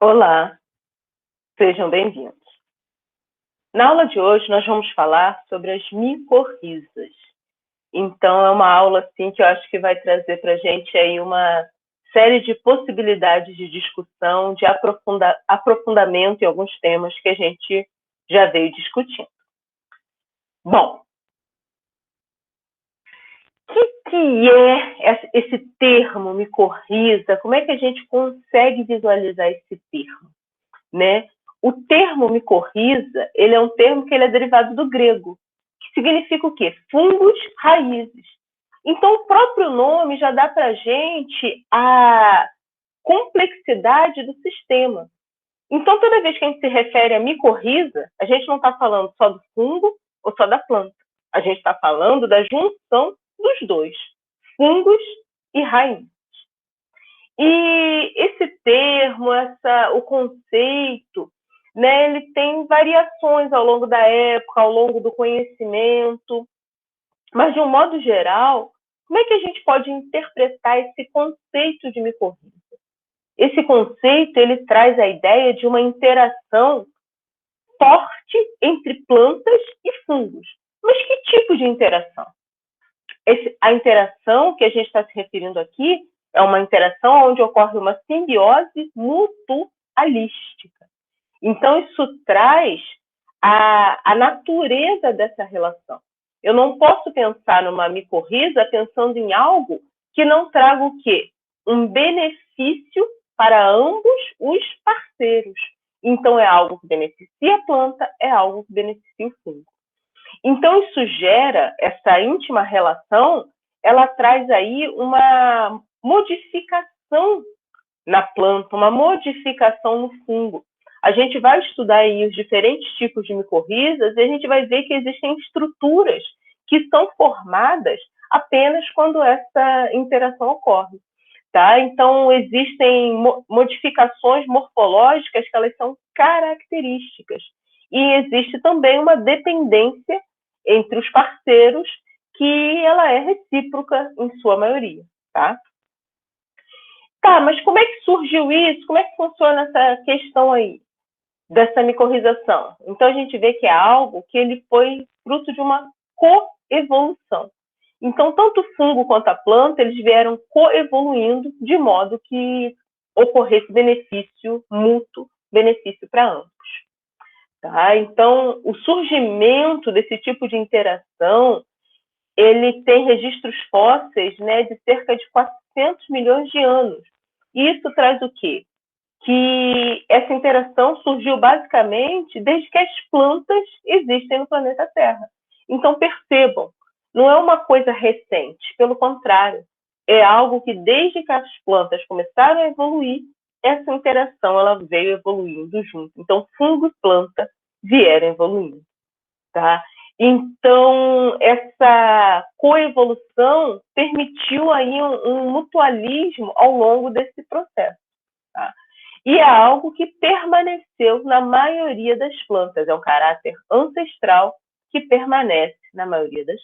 Olá, sejam bem-vindos. Na aula de hoje, nós vamos falar sobre as micorrizas. Então, é uma aula assim, que eu acho que vai trazer para a gente aí uma série de possibilidades de discussão, de aprofundamento em alguns temas que a gente já veio discutindo. Bom, o que é esse termo micorriza? Como é que a gente consegue visualizar esse termo, né? O termo micorriza, ele é um termo que ele é derivado do grego, que significa o quê? Fungos raízes. Então, o próprio nome já dá para a gente a complexidade do sistema. Então, toda vez que a gente se refere a micorriza, a gente não está falando só do fungo ou só da planta. A gente está falando da junção dos dois, fungos e raízes. E esse termo, o conceito, né, ele tem variações ao longo da época, ao longo do conhecimento, mas de um modo geral, como é que a gente pode interpretar esse conceito de micorriza? Esse conceito ele traz a ideia de uma interação forte entre plantas e fungos. Mas que tipo de interação? A interação que a gente está se referindo aqui é uma interação onde ocorre uma simbiose mutualística. Então, isso traz a natureza dessa relação. Eu não posso pensar numa micorriza pensando em algo que não traga o quê? Um benefício para ambos os parceiros. Então, é algo que beneficia a planta, é algo que beneficia o fungo. Então, isso gera, essa íntima relação, ela traz aí uma modificação na planta, uma modificação no fungo. A gente vai estudar aí os diferentes tipos de micorrizas e a gente vai ver que existem estruturas que são formadas apenas quando essa interação ocorre. Tá? Então, existem modificações morfológicas que elas são características. E existe também uma dependência entre os parceiros que ela é recíproca em sua maioria. Tá? Tá, mas como é que surgiu isso? Como é que funciona essa questão aí dessa micorrização? Então, a gente vê que é algo que ele foi fruto de uma coevolução. Então, tanto o fungo quanto a planta, eles vieram coevoluindo de modo que ocorresse benefício mútuo, benefício para ambos. Tá? Então, o surgimento desse tipo de interação, ele tem registros fósseis, né, de cerca de 400 milhões de anos. E isso traz o quê? Que essa interação surgiu basicamente desde que as plantas existem no planeta Terra. Então, percebam, não é uma coisa recente, pelo contrário, é algo que desde que as plantas começaram a evoluir, essa interação ela veio evoluindo junto. Então, fungo e planta vieram evoluindo. Tá? Então, essa coevolução permitiu aí um mutualismo ao longo desse processo. Tá? E é algo que permaneceu na maioria das plantas, é um caráter ancestral que permanece na maioria das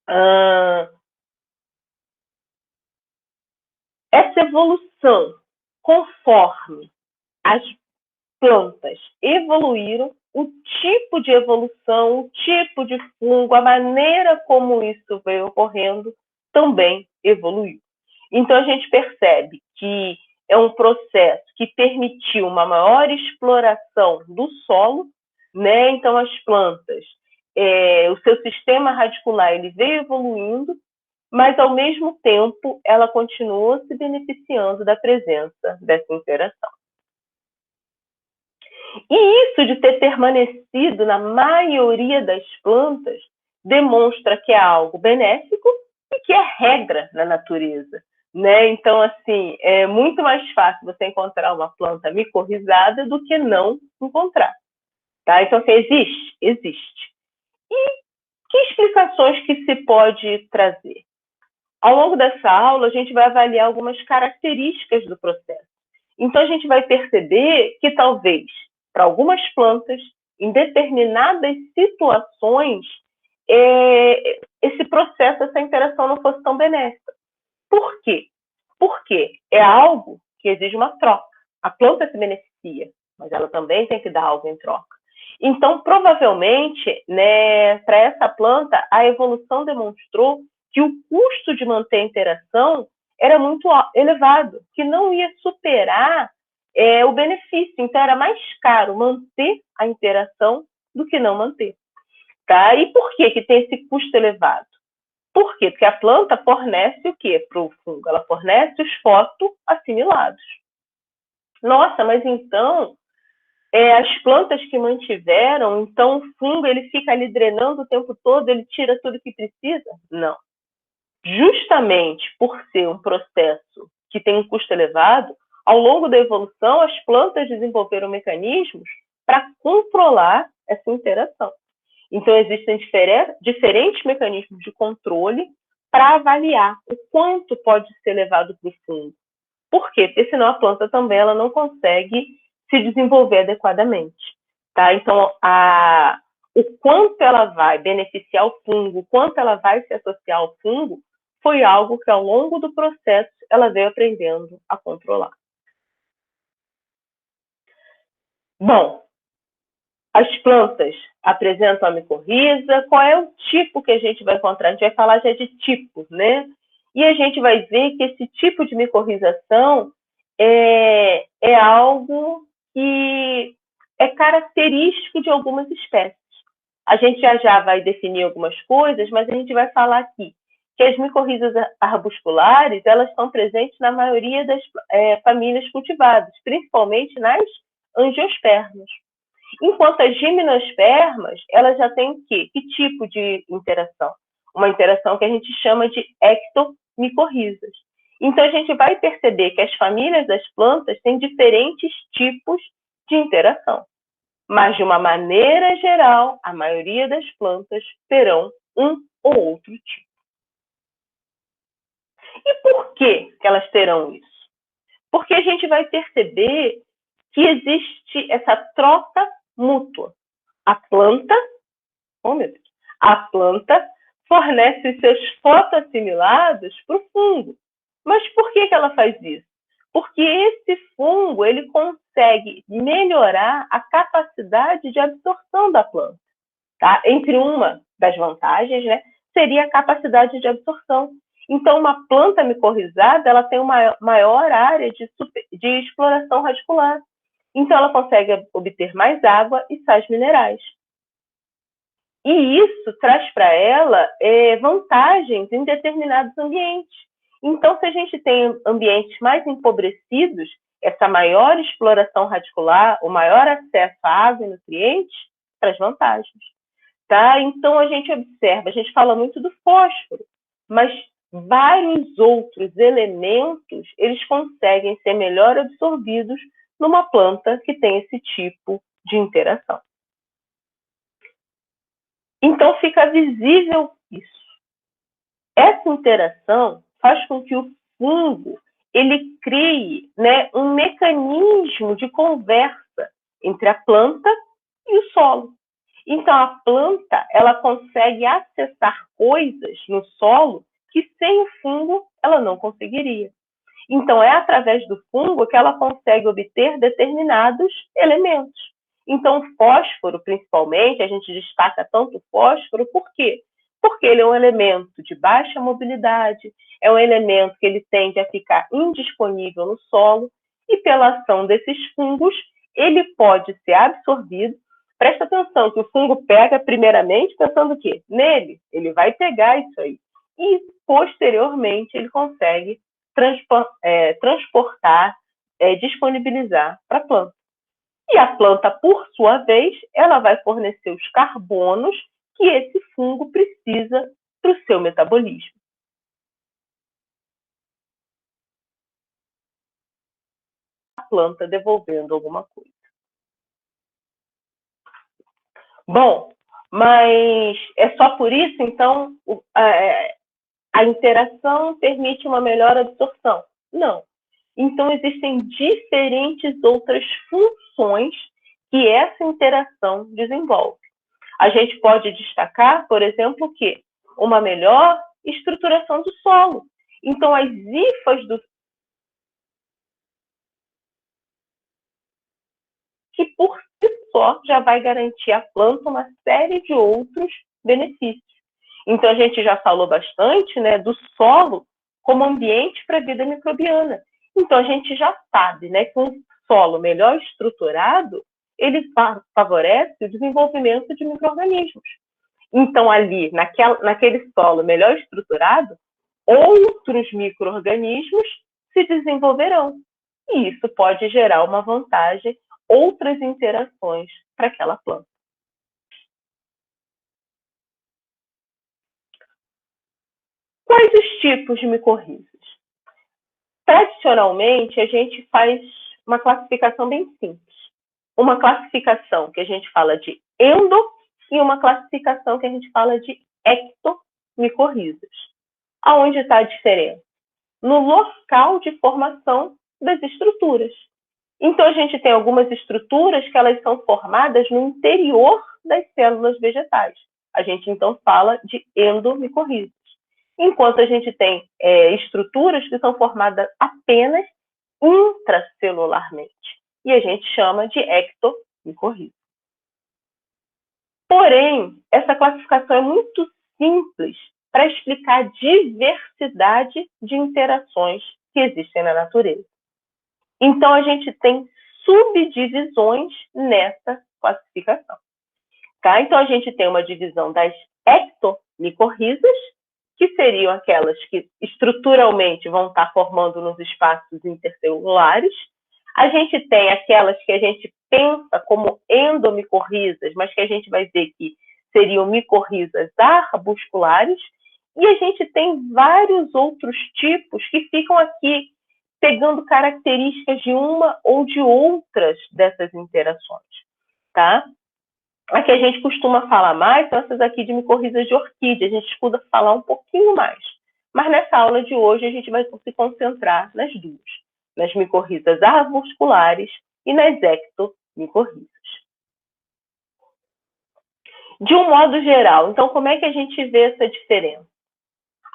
plantas. Essa evolução, conforme as plantas evoluíram, o tipo de evolução, o tipo de fungo, a maneira como isso veio ocorrendo, também evoluiu. Então, a gente percebe que é um processo que permitiu uma maior exploração do solo, né? Então, as plantas, o seu sistema radicular ele veio evoluindo, mas, ao mesmo tempo, ela continuou se beneficiando da presença dessa interação. E isso de ter permanecido na maioria das plantas demonstra que é algo benéfico e que é regra na natureza. Né? Então, assim, é muito mais fácil você encontrar uma planta micorrizada do que não encontrar. Tá? Então, assim, existe? Existe. E que explicações que se pode trazer? Ao longo dessa aula, a gente vai avaliar algumas características do processo. Então, a gente vai perceber que talvez, para algumas plantas, em determinadas situações, esse processo, essa interação não fosse tão benéfica. Por quê? Porque é algo que exige uma troca. A planta se beneficia, mas ela também tem que dar algo em troca. Então, provavelmente, né, para essa planta, a evolução demonstrou que o custo de manter a interação era muito elevado, que não ia superar o benefício. Então, era mais caro manter a interação do que não manter. Tá? E por que tem esse custo elevado? Por quê? Porque a planta fornece o quê para o fungo? Ela fornece os fotoassimilados. Nossa, mas então as plantas que mantiveram, então o fungo ele fica ali drenando o tempo todo, ele tira tudo que precisa? Não. Justamente por ser um processo que tem um custo elevado, ao longo da evolução, as plantas desenvolveram mecanismos para controlar essa interação. Então, existem diferentes mecanismos de controle para avaliar o quanto pode ser levado para o fungo. Por quê? Porque senão a planta também ela não consegue se desenvolver adequadamente. Tá? Então, o quanto ela vai beneficiar o fungo, o quanto ela vai se associar ao fungo, foi algo que ao longo do processo ela veio aprendendo a controlar. Bom, as plantas apresentam a micorriza. Qual é o tipo que a gente vai encontrar? A gente vai falar já de tipos, né? E a gente vai ver que esse tipo de micorrização é algo que é característico de algumas espécies. A gente já vai definir algumas coisas, mas a gente vai falar aqui que as micorrizas arbusculares elas estão presentes na maioria das famílias cultivadas, principalmente nas angiospermas. Enquanto as gimnospermas, elas já têm o quê? Que tipo de interação? Uma interação que a gente chama de ectomicorrizas. Então, a gente vai perceber que as famílias das plantas têm diferentes tipos de interação. Mas, de uma maneira geral, a maioria das plantas terão um ou outro tipo. E por que elas terão isso? Porque a gente vai perceber que existe essa troca mútua. A planta fornece os seus fotoassimilados para o fungo. Mas por que ela faz isso? Porque esse fungo ele consegue melhorar a capacidade de absorção da planta. Tá? Entre uma das vantagens, né, seria a capacidade de absorção. Então, uma planta micorrizada ela tem uma maior área de exploração radicular. Então, ela consegue obter mais água e sais minerais. E isso traz para ela vantagens em determinados ambientes. Então, se a gente tem ambientes mais empobrecidos, essa maior exploração radicular, o maior acesso à água e nutrientes, traz vantagens. Tá? Então, a gente observa, a gente fala muito do fósforo, mas vários outros elementos, eles conseguem ser melhor absorvidos numa planta que tem esse tipo de interação. Então, fica visível isso. Essa interação faz com que o fungo ele crie, né, um mecanismo de conversa entre a planta e o solo. Então, a planta ela consegue acessar coisas no solo que sem o fungo ela não conseguiria. Então, é através do fungo que ela consegue obter determinados elementos. Então, o fósforo, principalmente, a gente destaca tanto o fósforo, por quê? Porque ele é um elemento de baixa mobilidade, é um elemento que ele tende a ficar indisponível no solo, e pela ação desses fungos, ele pode ser absorvido. Presta atenção que o fungo pega primeiramente pensando o quê? Nele, ele vai pegar isso aí. E, posteriormente, ele consegue transportar, disponibilizar para a planta. E a planta, por sua vez, ela vai fornecer os carbonos que esse fungo precisa para o seu metabolismo. A planta devolvendo alguma coisa. Bom, mas é só por isso, então, a interação permite uma melhor absorção? Não. Então, existem diferentes outras funções que essa interação desenvolve. A gente pode destacar, por exemplo, que uma melhor estruturação do solo. Então, as hifas do que por si só já vai garantir à planta uma série de outros benefícios. Então, a gente já falou bastante, né, do solo como ambiente para a vida microbiana. Então, a gente já sabe, né, que um solo melhor estruturado, ele favorece o desenvolvimento de micro-organismos. Então, ali, naquele solo melhor estruturado, outros micro-organismos se desenvolverão. E isso pode gerar uma vantagem, outras interações para aquela planta. Quais os tipos de micorrizas? Tradicionalmente, a gente faz uma classificação bem simples. Uma classificação que a gente fala de endo e uma classificação que a gente fala de ectomicorrizas. Aonde está a diferença? No local de formação das estruturas. Então, a gente tem algumas estruturas que elas são formadas no interior das células vegetais. A gente, então, fala de endomicorrizas. Enquanto a gente tem estruturas que são formadas apenas intracelularmente. E a gente chama de ectomicorriza. Porém, essa classificação é muito simples para explicar a diversidade de interações que existem na natureza. Então, a gente tem subdivisões nessa classificação. Tá? Então, a gente tem uma divisão das ectomicorrizas, que seriam aquelas que estruturalmente vão estar formando nos espaços intercelulares. A gente tem aquelas que a gente pensa como endomicorrizas, mas que a gente vai ver que seriam micorrizas arbusculares. E a gente tem vários outros tipos que ficam aqui pegando características de uma ou de outras dessas interações, tá? A que a gente costuma falar mais são essas aqui de micorrizas de orquídea. A gente escuta falar um pouquinho mais. Mas nessa aula de hoje a gente vai se concentrar nas duas, nas micorrizas arbusculares e nas ectomicorrizas. De um modo geral, então, como é que a gente vê essa diferença?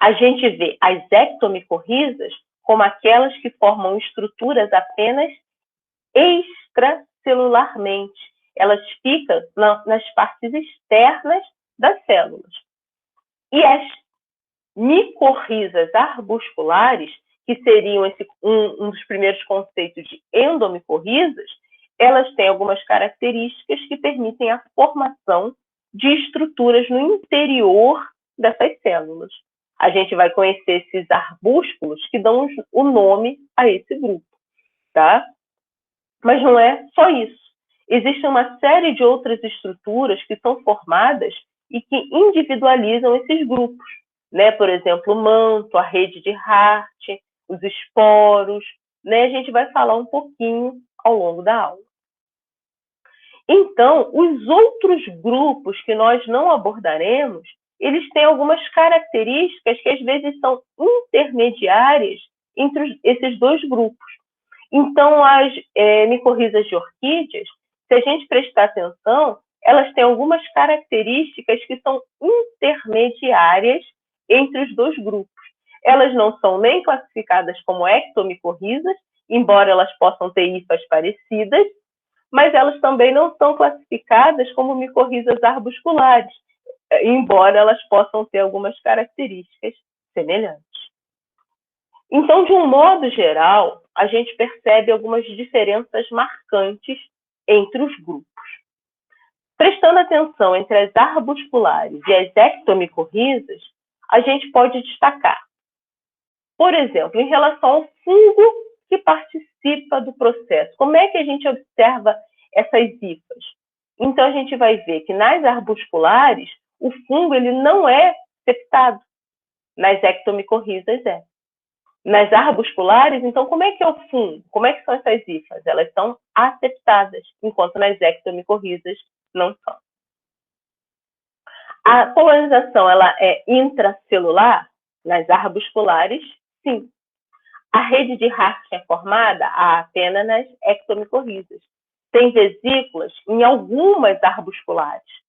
A gente vê as ectomicorrizas como aquelas que formam estruturas apenas extracelularmente. Elas ficam nas partes externas das células. E as micorrizas arbusculares, que seriam um dos primeiros conceitos de endomicorrizas, elas têm algumas características que permitem a formação de estruturas no interior dessas células. A gente vai conhecer esses arbúsculos que dão o nome a esse grupo, tá? Mas não é só isso. Existe uma série de outras estruturas que são formadas e que individualizam esses grupos, né? Por exemplo, o manto, a rede de Hart, os esporos, né? A gente vai falar um pouquinho ao longo da aula. Então, os outros grupos que nós não abordaremos, eles têm algumas características que às vezes são intermediárias entre esses dois grupos. Então, as micorrizas de orquídeas, se a gente prestar atenção, elas têm algumas características que são intermediárias entre os dois grupos. Elas não são nem classificadas como ectomicorrizas, embora elas possam ter hifas parecidas, mas elas também não são classificadas como micorrizas arbusculares, embora elas possam ter algumas características semelhantes. Então, de um modo geral, a gente percebe algumas diferenças marcantes entre os grupos. Prestando atenção entre as arbusculares e as ectomicorrizas, a gente pode destacar, por exemplo, em relação ao fungo que participa do processo. Como é que a gente observa essas hifas? Então, a gente vai ver que nas arbusculares, o fungo ele não é septado. Nas ectomicorrizas é. Nas arbusculares, então, como é que é o fungo? Como é que são essas hifas? Elas são aseptadas, enquanto nas ectomicorrizas não são. A polinização ela é intracelular? Nas arbusculares, sim. A rede de Hart é formada apenas nas ectomicorrizas. Tem vesículas em algumas arbusculares.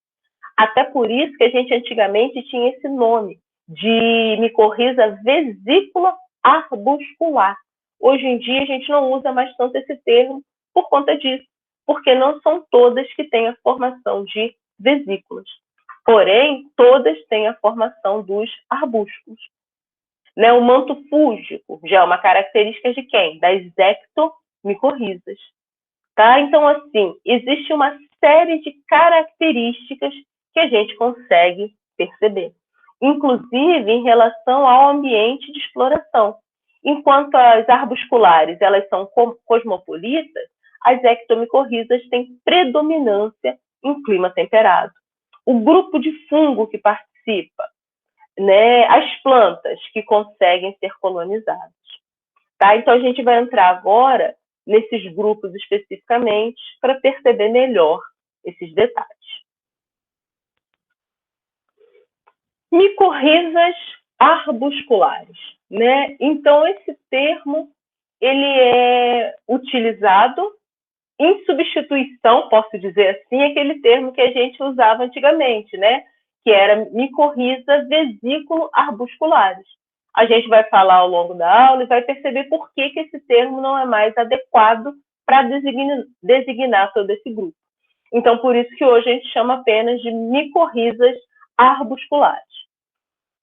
Até por isso que a gente antigamente tinha esse nome de micorriza vesícula arbuscular. Hoje em dia a gente não usa mais tanto esse termo por conta disso, porque não são todas que têm a formação de vesículas. Porém, todas têm a formação dos arbúsculos. Né? O manto fúngico já é uma característica de quem? Das ectomicorrizas. Tá? Então, assim, existe uma série de características que a gente consegue perceber, inclusive em relação ao ambiente de exploração. Enquanto as arbusculares elas são cosmopolitas, as ectomicorrizas têm predominância em clima temperado. O grupo de fungo que participa, né, as plantas que conseguem ser colonizadas. Tá? Então, a gente vai entrar agora nesses grupos especificamente para perceber melhor esses detalhes. Micorrizas arbusculares, né? Então, esse termo ele é utilizado em substituição, posso dizer assim, aquele termo que a gente usava antigamente, né? Que era micorriza vesículo arbusculares. A gente vai falar ao longo da aula e vai perceber por que esse termo não é mais adequado para designar todo esse grupo. Então, por isso que hoje a gente chama apenas de micorrizas arbusculares.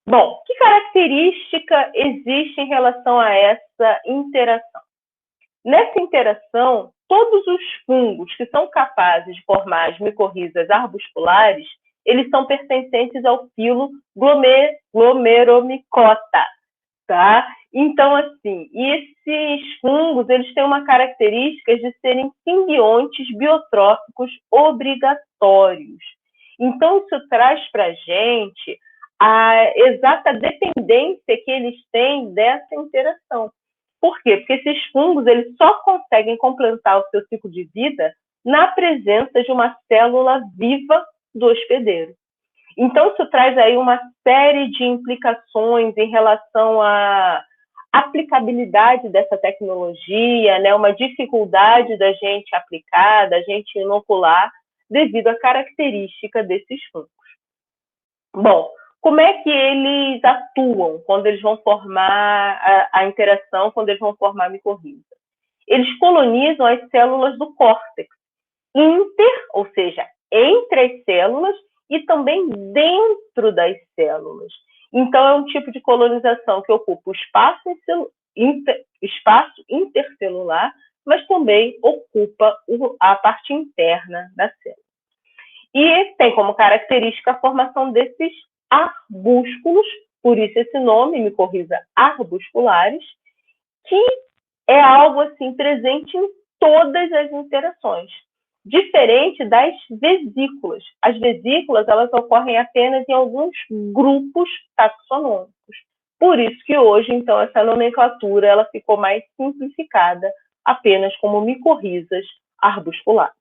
Bom, que característica existe em relação a essa interação? Nessa interação, todos os fungos que são capazes de formar as micorrizas arbusculares, eles são pertencentes ao filo Glomeromicota, tá? Então, assim, esses fungos, eles têm uma característica de serem simbiontes biotróficos obrigatórios. Então, isso traz para a gente a exata dependência que eles têm dessa interação. Por quê? Porque esses fungos eles só conseguem completar o seu ciclo de vida na presença de uma célula viva do hospedeiro. Então, isso traz aí uma série de implicações em relação à aplicabilidade dessa tecnologia, né? Uma dificuldade da gente aplicar, da gente inocular, devido à característica desses fungos. Bom, como é que eles atuam quando eles vão formar a interação, quando eles vão formar a micorriza? Eles colonizam as células do córtex, ou seja, entre as células e também dentro das células. Então, é um tipo de colonização que ocupa o espaço intercelular, mas também ocupa a parte interna da célula. E tem como característica a formação desses arbúsculos, por isso esse nome, micorriza arbusculares, que é algo assim presente em todas as interações, diferente das vesículas. As vesículas elas ocorrem apenas em alguns grupos taxonômicos. Por isso que hoje, então, essa nomenclatura ela ficou mais simplificada apenas como micorrizas arbusculares.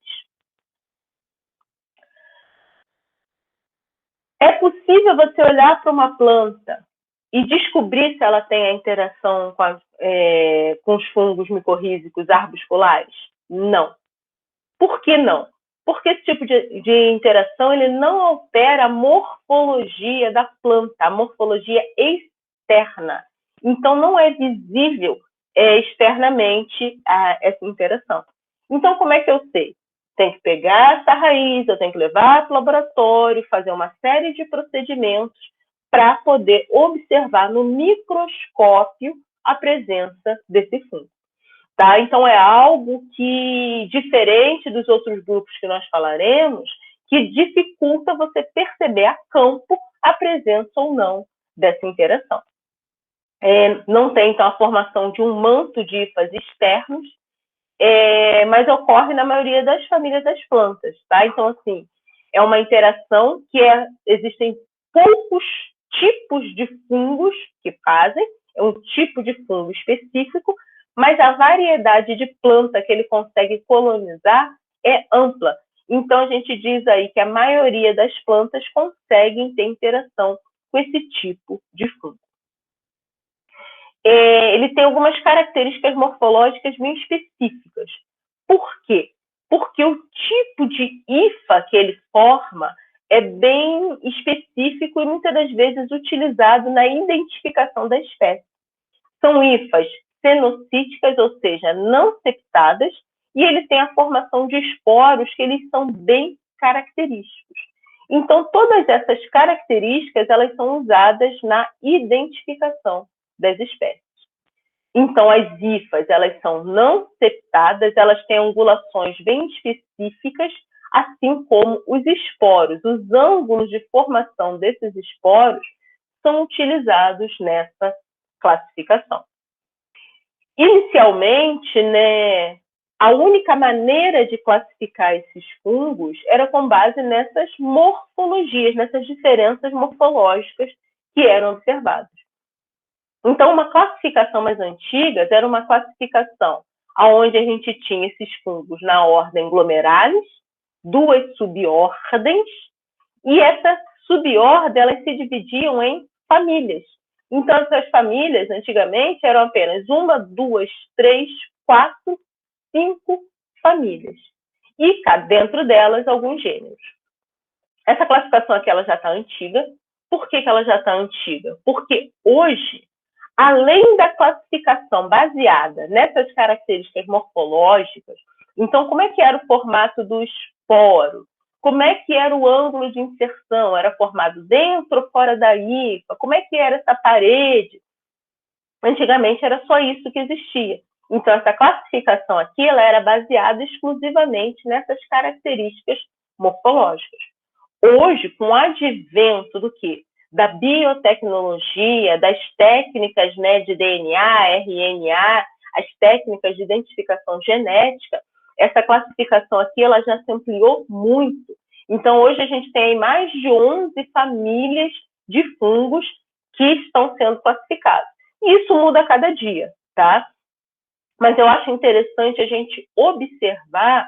É possível você olhar para uma planta e descobrir se ela tem a interação com os fungos micorrízicos arbusculares? Não. Por que não? Porque esse tipo de interação ele não altera a morfologia da planta, a morfologia externa. Então, não é visível externamente essa interação. Então, como é que eu sei? Tem que pegar essa raiz, eu tenho que levar para o laboratório, fazer uma série de procedimentos para poder observar no microscópio a presença desse fungo. Tá? Então, é algo que, diferente dos outros grupos que nós falaremos, que dificulta você perceber a campo a presença ou não dessa interação. Não tem, então, a formação de um manto de hifas externos, mas ocorre na maioria das famílias das plantas, tá? Então, assim, é uma interação que existem poucos tipos de fungos que fazem, é um tipo de fungo específico, mas a variedade de planta que ele consegue colonizar é ampla. Então, a gente diz aí que a maioria das plantas conseguem ter interação com esse tipo de fungo. Ele tem algumas características morfológicas bem específicas. Por quê? Porque o tipo de hifa que ele forma é bem específico e muitas das vezes utilizado na identificação da espécie. São hifas cenocíticas, ou seja, não septadas, e ele tem a formação de esporos que eles são bem característicos. Então, todas essas características, elas são usadas na identificação das espécies. Então, as hifas, elas são não septadas, elas têm angulações bem específicas, assim como os esporos. Os ângulos de formação desses esporos são utilizados nessa classificação. Inicialmente, né, a única maneira de classificar esses fungos era com base nessas morfologias, nessas diferenças morfológicas que eram observadas. Então, uma classificação mais antiga era uma classificação onde a gente tinha esses fungos na ordem Glomeralis, duas subordens, e essa subordem elas se dividiam em famílias. Então, essas famílias, antigamente, eram apenas 1, 2, 3, 4, 5 famílias. E dentro delas, alguns gêneros. Essa classificação aqui ela já está antiga. Por que ela já está antiga? Porque hoje, além da classificação baseada nessas características morfológicas, então, como é que era o formato do esporo? Como é que era o ângulo de inserção? Era formado dentro ou fora da hifa? Como é que era essa parede? Antigamente era só isso que existia. Então, essa classificação aqui ela era baseada exclusivamente nessas características morfológicas. Hoje, com o advento do quê? Da biotecnologia, das técnicas, né, de DNA, RNA, as técnicas de identificação genética, essa classificação aqui ela já se ampliou muito. Então, hoje a gente tem mais de 11 famílias de fungos que estão sendo classificados. E isso muda a cada dia, tá? Mas eu acho interessante a gente observar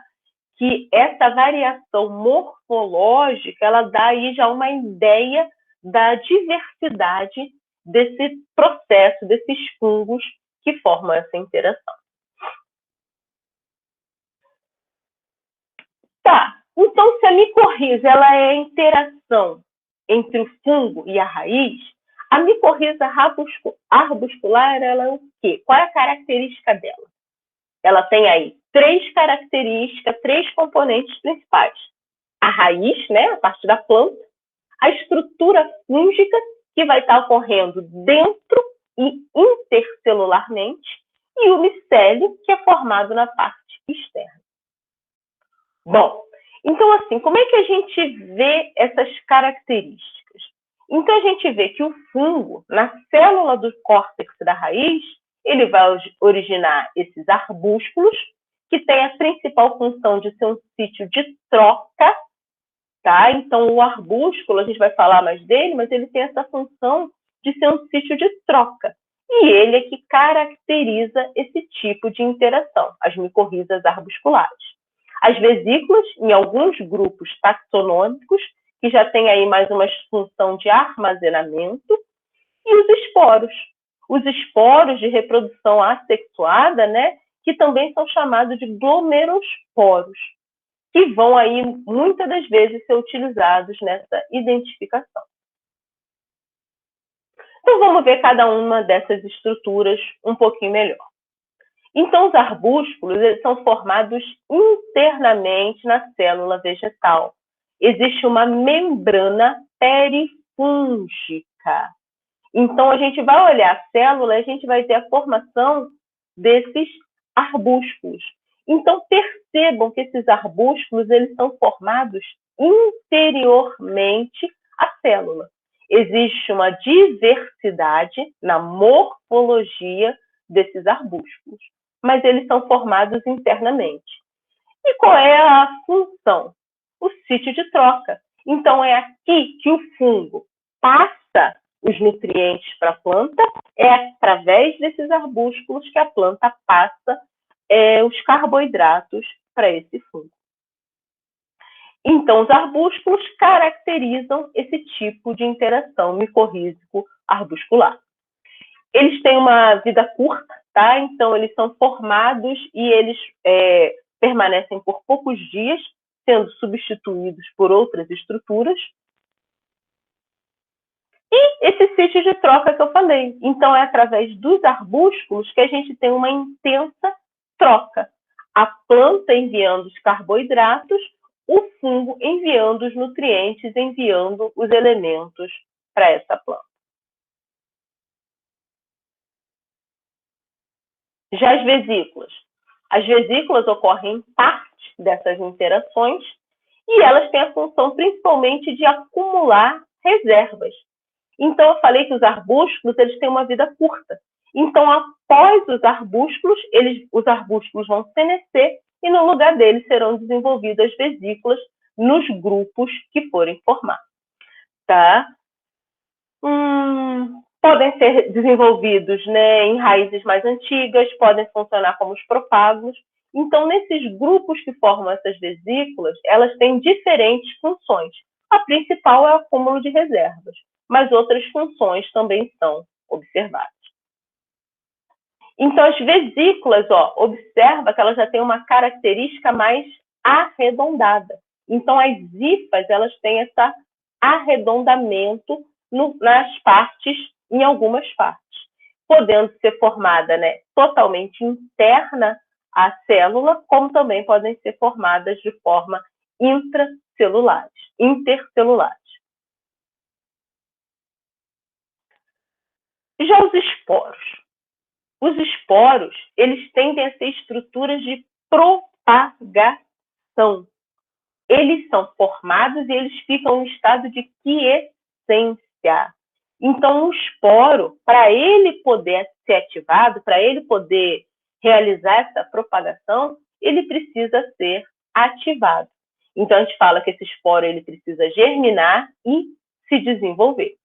que essa variação morfológica, ela dá aí já uma ideia da diversidade desse processo, desses fungos que formam essa interação. Tá, então se a micorriza ela é a interação entre o fungo e a raiz, a micorriza arbuscular, ela é o quê? Qual é a característica dela? Ela tem aí três características, três componentes principais. A raiz, né, a parte da planta, a estrutura fúngica, que vai estar ocorrendo dentro e intercelularmente, e o micélio, que é formado na parte externa. Bom, então assim, como é que a gente vê essas características? Então a gente vê que o fungo, na célula do córtex da raiz, ele vai originar esses arbúsculos, que tem a principal função de ser um sítio de troca, tá? Então o arbúsculo, a gente vai falar mais dele, mas ele tem essa função de ser um sítio de troca. E ele é que caracteriza esse tipo de interação, as micorrizas arbusculares. As vesículas, em alguns grupos taxonômicos, que já tem aí mais uma função de armazenamento, e os esporos. Os esporos de reprodução assexuada, né, que também são chamados de glomerosporos, que vão aí, muitas das vezes, ser utilizados nessa identificação. Então, vamos ver cada uma dessas estruturas um pouquinho melhor. Então, os arbúsculos eles são formados internamente na célula vegetal. Existe uma membrana perifúngica. Então, a gente vai olhar a célula e a gente vai ter a formação desses arbúsculos. Então, percebam que esses arbúsculos eles são formados interiormente à célula. Existe uma diversidade na morfologia desses arbúsculos, mas eles são formados internamente. E qual é a função? O sítio de troca. Então, é aqui que o fungo passa os nutrientes para a planta, é através desses arbúsculos que a planta passa os carboidratos para esse fungo. Então, os arbúsculos caracterizam esse tipo de interação micorrízico-arbuscular. Eles têm uma vida curta, tá? Então, eles são formados e eles permanecem por poucos dias, sendo substituídos por outras estruturas. E esse sítio de troca que eu falei. Então, é através dos arbúsculos que a gente tem uma intensa troca. a planta enviando os carboidratos, o fungo enviando os nutrientes, enviando os elementos para essa planta. Já as vesículas ocorrem em parte dessas interações e elas têm a função principalmente de acumular reservas. Então, eu falei que os arbúsculos eles têm uma vida curta. Então, após os arbúsculos vão senescer e no lugar deles serão desenvolvidas vesículas nos grupos que forem formados. Tá? Podem ser desenvolvidos, né, em raízes mais antigas, podem funcionar como os propágulos. Então, nesses grupos que formam essas vesículas, elas têm diferentes funções. A principal é o acúmulo de reservas, mas outras funções também são observadas. Então, as vesículas, observa que elas já têm uma característica mais arredondada. Então, as hifas, elas têm esse arredondamento nas partes, em algumas partes, podendo ser formada, né, totalmente interna à célula, como também podem ser formadas de forma intercelulares. Já os esporos, eles tendem a ser estruturas de propagação. Eles são formados e eles ficam em estado de quiescência. Então, o esporo, para ele poder ser ativado, para ele poder realizar essa propagação, ele precisa ser ativado. Então, a gente fala que esse esporo ele precisa germinar e se desenvolver.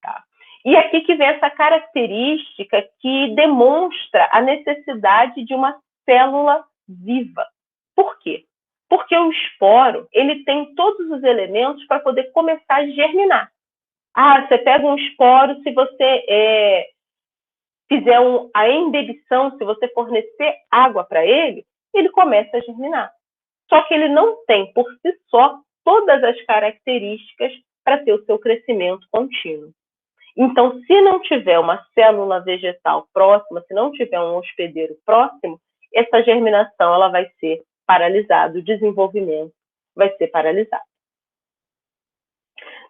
Tá? E aqui que vem essa característica que demonstra a necessidade de uma célula viva. Por quê? Porque o esporo ele tem todos os elementos para poder começar a germinar. Você pega um esporo, se você fizer a embebição, se você fornecer água para ele, ele começa a germinar. Só que ele não tem, por si só, todas as características para ter o seu crescimento contínuo. Então, se não tiver uma célula vegetal próxima, se não tiver um hospedeiro próximo, essa germinação ela vai ser paralisada, o desenvolvimento vai ser paralisado.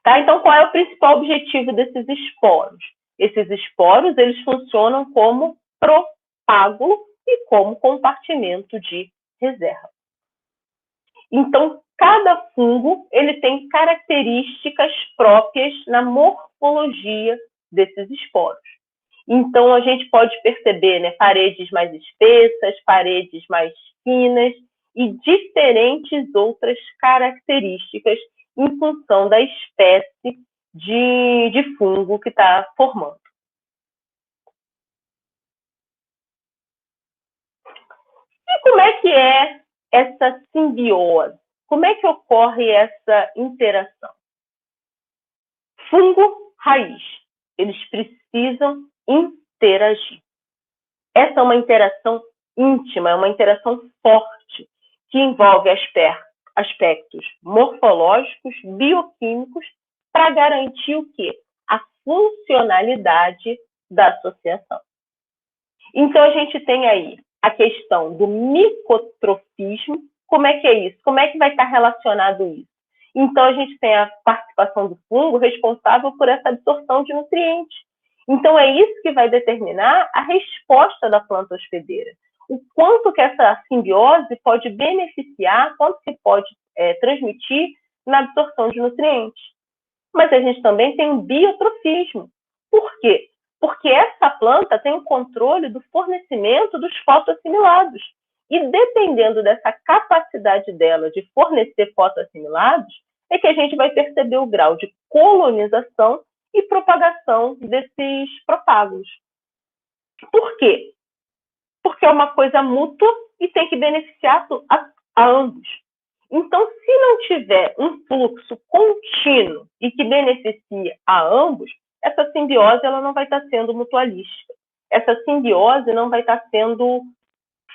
Tá? Então, qual é o principal objetivo desses esporos? Esses esporos eles funcionam como propágulo e como compartimento de reserva. Então, cada fungo ele tem características próprias na morfologia desses esporos. Então, a gente pode perceber, né, paredes mais espessas, paredes mais finas e diferentes outras características em função da espécie de fungo que está formando. E como é que é essa simbiose? Como é que ocorre essa interação? Fungo, raiz, eles precisam interagir. Essa é uma interação íntima, é uma interação forte, que envolve aspectos morfológicos, bioquímicos, para garantir o quê? A funcionalidade da associação. Então, a gente tem aí a questão do micotrofismo. Como é que é isso? Como é que vai estar relacionado isso? Então, a gente tem a participação do fungo responsável por essa absorção de nutrientes. Então, é isso que vai determinar a resposta da planta hospedeira. O quanto que essa simbiose pode beneficiar, quanto que pode transmitir na absorção de nutrientes. Mas a gente também tem um biotrofismo. Por quê? Porque essa planta tem o controle do fornecimento dos fotoassimilados. E dependendo dessa capacidade dela de fornecer fotoassimilados, é que a gente vai perceber o grau de colonização e propagação desses propágulos. Por quê? Porque é uma coisa mútua e tem que beneficiar a ambos. Então, se não tiver um fluxo contínuo e que beneficie a ambos, essa simbiose ela não vai estar sendo mutualística. Essa simbiose não vai estar sendo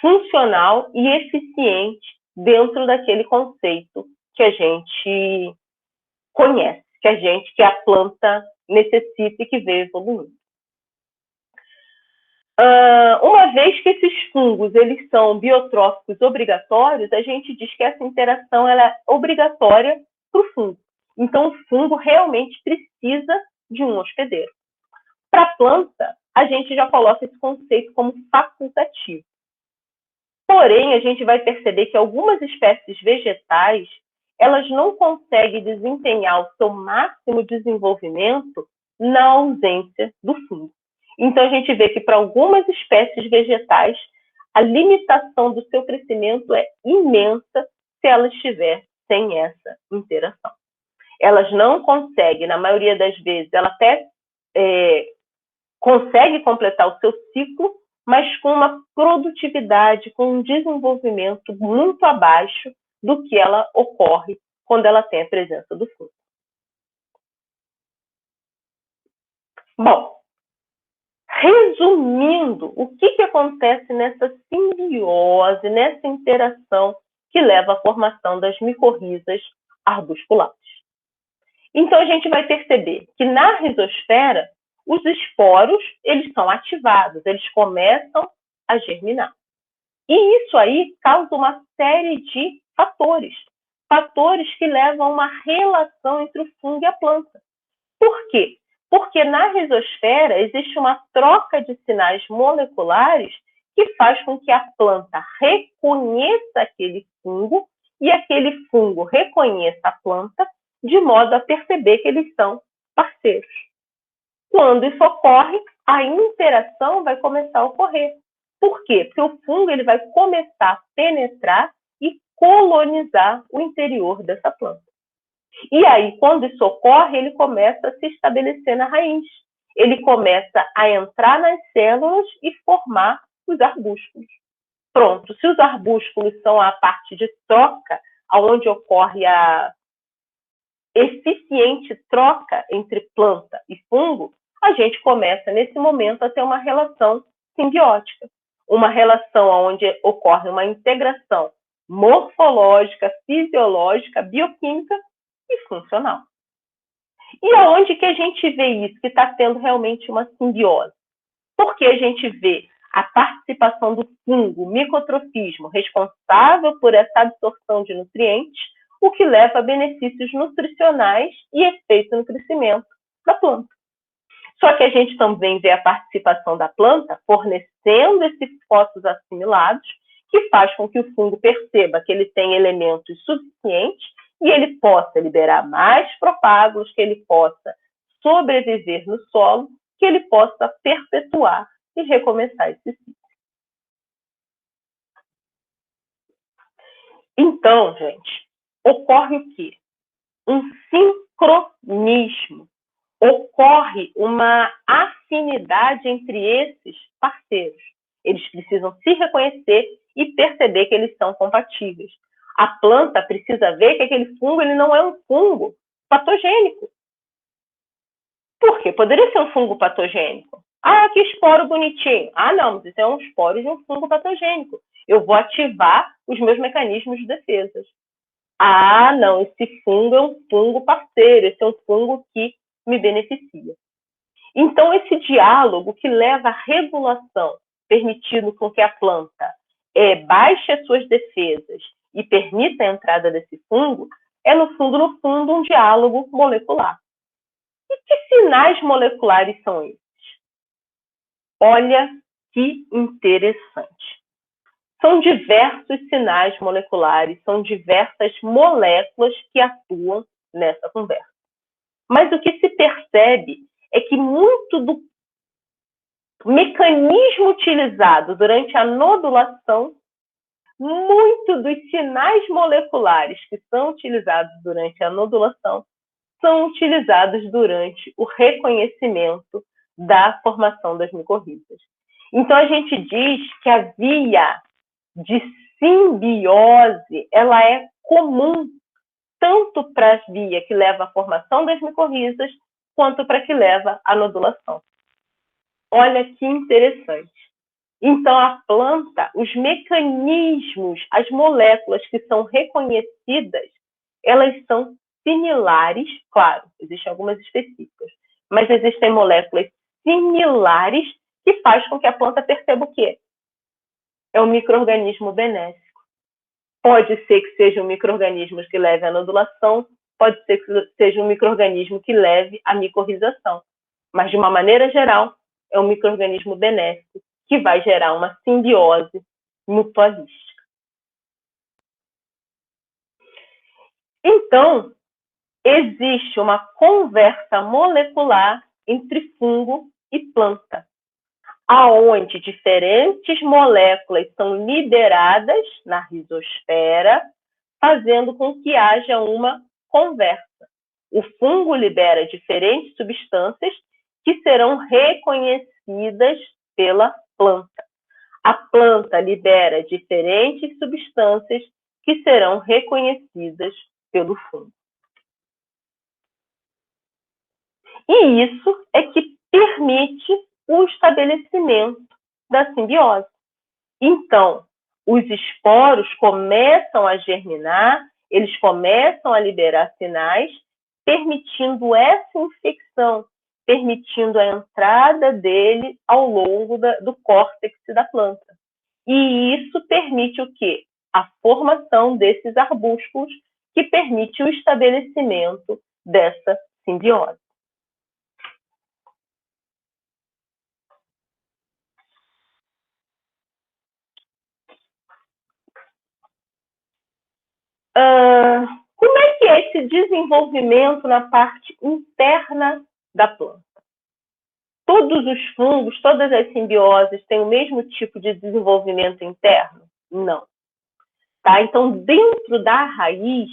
funcional e eficiente dentro daquele conceito que a gente conhece, que a planta necessita e que veio evoluindo. Uma vez que esses fungos eles são biotróficos obrigatórios, a gente diz que essa interação ela é obrigatória para o fungo. Então, o fungo realmente precisa de um hospedeiro. Para a planta, a gente já coloca esse conceito como facultativo. Porém, a gente vai perceber que algumas espécies vegetais elas não conseguem desempenhar o seu máximo desenvolvimento na ausência do fungo. Então, a gente vê que para algumas espécies vegetais, a limitação do seu crescimento é imensa se ela estiver sem essa interação. Elas não conseguem, na maioria das vezes, ela até consegue completar o seu ciclo, mas com uma produtividade, com um desenvolvimento muito abaixo do que ela ocorre quando ela tem a presença do fungo. Bom, resumindo, o que acontece nessa simbiose, nessa interação que leva à formação das micorrizas arbusculares? Então, a gente vai perceber que na rizosfera, os esporos eles são ativados, eles começam a germinar. E isso aí causa uma série de fatores que levam a uma relação entre o fungo e a planta. Por quê? Porque na rizosfera existe uma troca de sinais moleculares que faz com que a planta reconheça aquele fungo e aquele fungo reconheça a planta de modo a perceber que eles são parceiros. Quando isso ocorre, a interação vai começar a ocorrer. Por quê? Porque o fungo ele vai começar a penetrar e colonizar o interior dessa planta. E aí, quando isso ocorre, ele começa a se estabelecer na raiz. Ele começa a entrar nas células e formar os arbúsculos. Pronto, se os arbúsculos são a parte de troca, onde ocorre a eficiente troca entre planta e fungo, a gente começa, nesse momento, a ter uma relação simbiótica. Uma relação onde ocorre uma integração morfológica, fisiológica, bioquímica e funcional. E aonde que a gente vê isso, que está tendo realmente uma simbiose? Porque a gente vê a participação do fungo, micotrofismo, responsável por essa absorção de nutrientes, o que leva a benefícios nutricionais e efeito no crescimento da planta. Só que a gente também vê a participação da planta fornecendo esses fósforos assimilados, que faz com que o fungo perceba que ele tem elementos suficientes e ele possa liberar mais propágulos, que ele possa sobreviver no solo, que ele possa perpetuar e recomeçar esse ciclo. Então, gente, ocorre o quê? Um sincronismo. Ocorre uma afinidade entre esses parceiros. Eles precisam se reconhecer e perceber que eles são compatíveis. A planta precisa ver que aquele fungo ele não é um fungo patogênico. Por quê? Poderia ser um fungo patogênico. Ah, que esporo bonitinho. Ah, não, mas isso é um esporo de um fungo patogênico. Eu vou ativar os meus mecanismos de defesa. Ah, não, esse fungo é um fungo parceiro, esse é um fungo que me beneficia. Então, esse diálogo que leva à regulação, permitindo com que a planta baixe as suas defesas e permita a entrada desse fungo, é, no fundo, um diálogo molecular. E que sinais moleculares são esses? Olha que interessante. São diversos sinais moleculares, são diversas moléculas que atuam nessa conversa. Mas o que se percebe é que muito do mecanismo utilizado durante a nodulação, muito dos sinais moleculares que são utilizados durante a nodulação são utilizados durante o reconhecimento da formação das micorrizas. Então, a gente diz que a via de simbiose ela é comum tanto para a via que leva à formação das micorrizas, quanto para a que leva à nodulação. Olha que interessante. Então, a planta, os mecanismos, as moléculas que são reconhecidas, elas são similares, claro, existem algumas específicas, mas existem moléculas similares que faz com que a planta perceba o quê? É um micro-organismo benéfico. Pode ser que seja um micro-organismo que leve à nodulação, pode ser que seja um micro-organismo que leve à micorrização. Mas, de uma maneira geral, é um micro-organismo benéfico que vai gerar uma simbiose mutualística. Então, existe uma conversa molecular entre fungo e planta, aonde diferentes moléculas são liberadas na rizosfera, fazendo com que haja uma conversa. O fungo libera diferentes substâncias que serão reconhecidas pela planta. A planta libera diferentes substâncias que serão reconhecidas pelo fungo. E isso é que permite o estabelecimento da simbiose. Então, os esporos começam a germinar, eles começam a liberar sinais, permitindo essa infecção, permitindo a entrada dele ao longo do córtex da planta. E isso permite o quê? A formação desses arbúsculos, que permite o estabelecimento dessa simbiose. Como é que é esse desenvolvimento na parte interna da planta? Todos os fungos, todas as simbioses têm o mesmo tipo de desenvolvimento interno? Não. Tá? Então, dentro da raiz,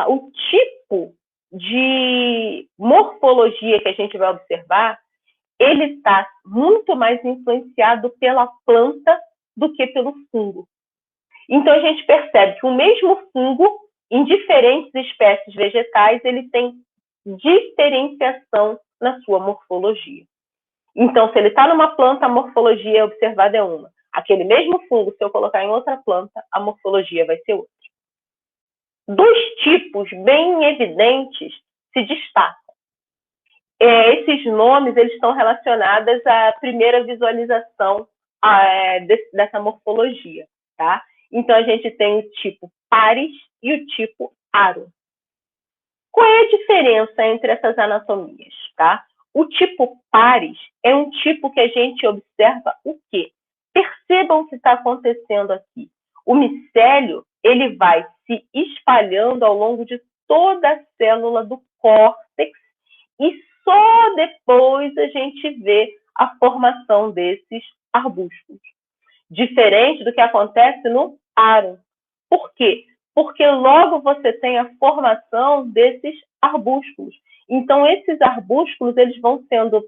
o tipo de morfologia que a gente vai observar, ele está muito mais influenciado pela planta do que pelo fungo. Então, a gente percebe que o mesmo fungo, em diferentes espécies vegetais, ele tem diferenciação na sua morfologia. Então, se ele está numa planta, a morfologia observada é uma. Aquele mesmo fungo, se eu colocar em outra planta, a morfologia vai ser outra. Dois tipos bem evidentes se destacam. Esses nomes eles estão relacionados à primeira visualização dessa morfologia, tá? Então, a gente tem o tipo Paris e o tipo Aro. Qual é a diferença entre essas anatomias, tá? O tipo Paris é um tipo que a gente observa o quê? Percebam o que está acontecendo aqui. O micélio, ele vai se espalhando ao longo de toda a célula do córtex e só depois a gente vê a formação desses arbúsculos. Diferente do que acontece no aro. Por quê? Porque logo você tem a formação desses arbúsculos. Então, esses arbúsculos, eles vão sendo,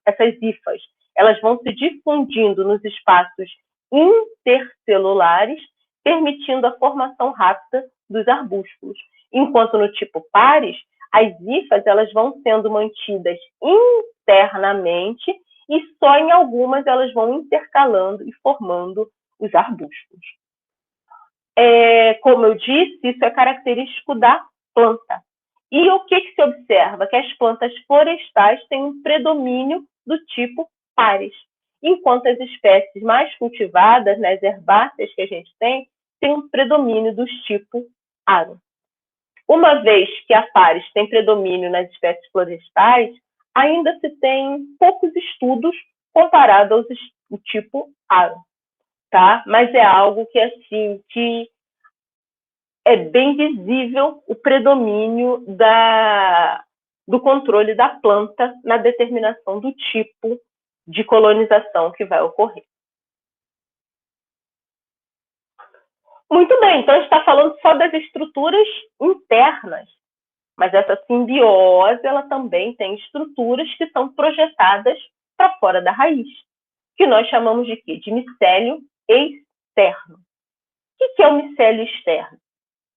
essas hifas, elas vão se difundindo nos espaços intercelulares, permitindo a formação rápida dos arbúsculos. Enquanto no tipo Paris, as hifas elas vão sendo mantidas internamente e só em algumas elas vão intercalando e formando os arbustos. Como eu disse, isso é característico da planta. E o que se observa? Que as plantas florestais têm um predomínio do tipo Paris, enquanto as espécies mais cultivadas, né, as herbáceas que a gente tem um predomínio dos tipos Aro. Uma vez que a Paris tem predomínio nas espécies florestais, ainda se tem poucos estudos comparado ao tipo Aro, tá? Mas é algo que, assim, que é bem visível o predomínio do controle da planta na determinação do tipo de colonização que vai ocorrer. Muito bem, então a gente está falando só das estruturas internas, mas essa simbiose ela também tem estruturas que são projetadas para fora da raiz, que nós chamamos de quê? De micélio externo. O que é o micélio externo?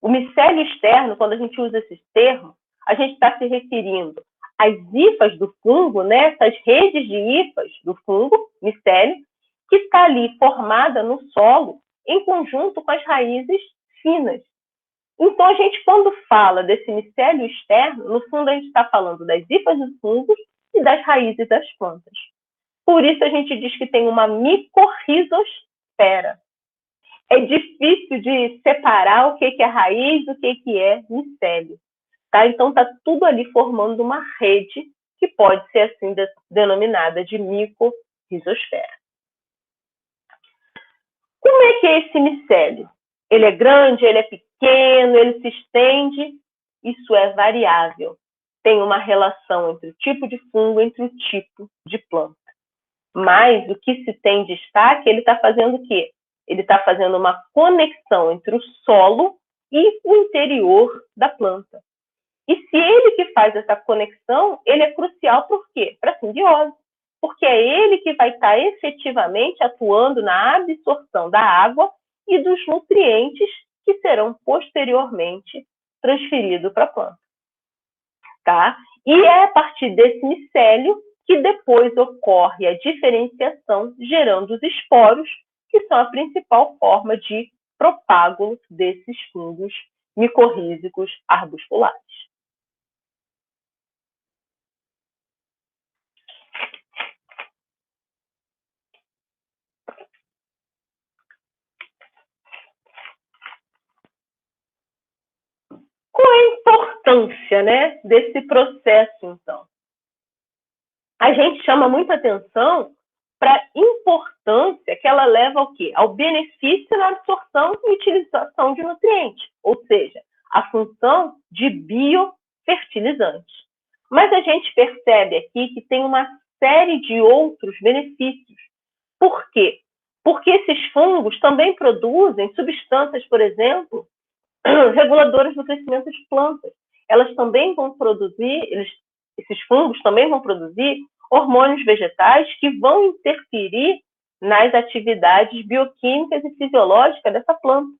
O micélio externo, quando a gente usa esse termo, a gente está se referindo às hifas do fungo, né? Essas redes de hifas do fungo, micélio, que está ali formada no solo em conjunto com as raízes finas. Então, a gente, quando fala desse micélio externo, no fundo, a gente está falando das hifas dos fungos e das raízes das plantas. Por isso a gente diz que tem uma micorrizosfera. É difícil de separar o que é raiz do que é micélio. Tá? Então, está tudo ali formando uma rede que pode ser assim denominada de micorrizosfera. Como é que é esse micélio? Ele é grande, ele é pequeno, ele se estende? Isso é variável. Tem uma relação entre o tipo de fungo, entre o tipo de planta. Mas o que se tem destaque, ele está fazendo o quê? Ele está fazendo uma conexão entre o solo e o interior da planta. E se ele que faz essa conexão, ele é crucial por quê? Para a simbiose. Porque é ele que vai estar efetivamente atuando na absorção da água e dos nutrientes que serão posteriormente transferidos para a planta. Tá? E é a partir desse micélio que depois ocorre a diferenciação, gerando os esporos, que são a principal forma de propágulo desses fungos micorrízicos arbusculares. Qual é a importância, né, desse processo, então? A gente chama muita atenção para a importância que ela leva ao quê? Ao benefício na absorção e utilização de nutrientes, ou seja, a função de biofertilizante. Mas a gente percebe aqui que tem uma série de outros benefícios. Por quê? Porque esses fungos também produzem substâncias, por exemplo, reguladoras do crescimento de plantas. Elas também vão produzir, esses fungos também vão produzir hormônios vegetais que vão interferir nas atividades bioquímicas e fisiológicas dessa planta.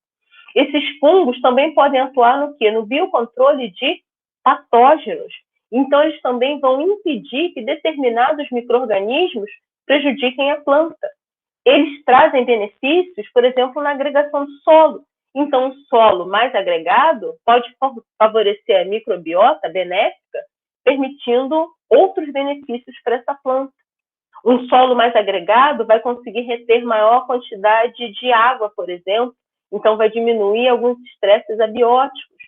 Esses fungos também podem atuar no quê? No biocontrole de patógenos. Então, eles também vão impedir que determinados micro-organismos prejudiquem a planta. Eles trazem benefícios, por exemplo, na agregação do solo. Então, um solo mais agregado pode favorecer a microbiota benéfica, permitindo outros benefícios para essa planta. Um solo mais agregado vai conseguir reter maior quantidade de água, por exemplo, então vai diminuir alguns estresses abióticos.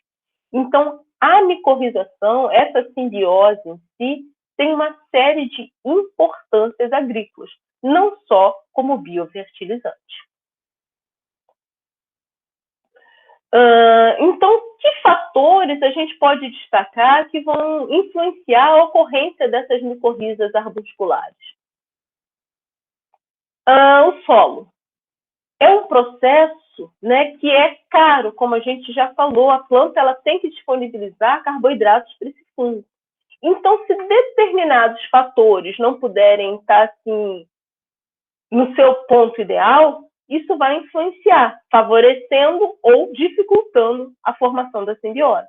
Então, a micorrização, essa simbiose em si, tem uma série de importâncias agrícolas, não só como biofertilizante. Então, que fatores a gente pode destacar que vão influenciar a ocorrência dessas micorrizas arbusculares? O solo. É um processo, né, que é caro, como a gente já falou, a planta ela tem que disponibilizar carboidratos para esse fungo. Então, se determinados fatores não puderem estar assim, no seu ponto ideal, isso vai influenciar, favorecendo ou dificultando a formação da simbiose.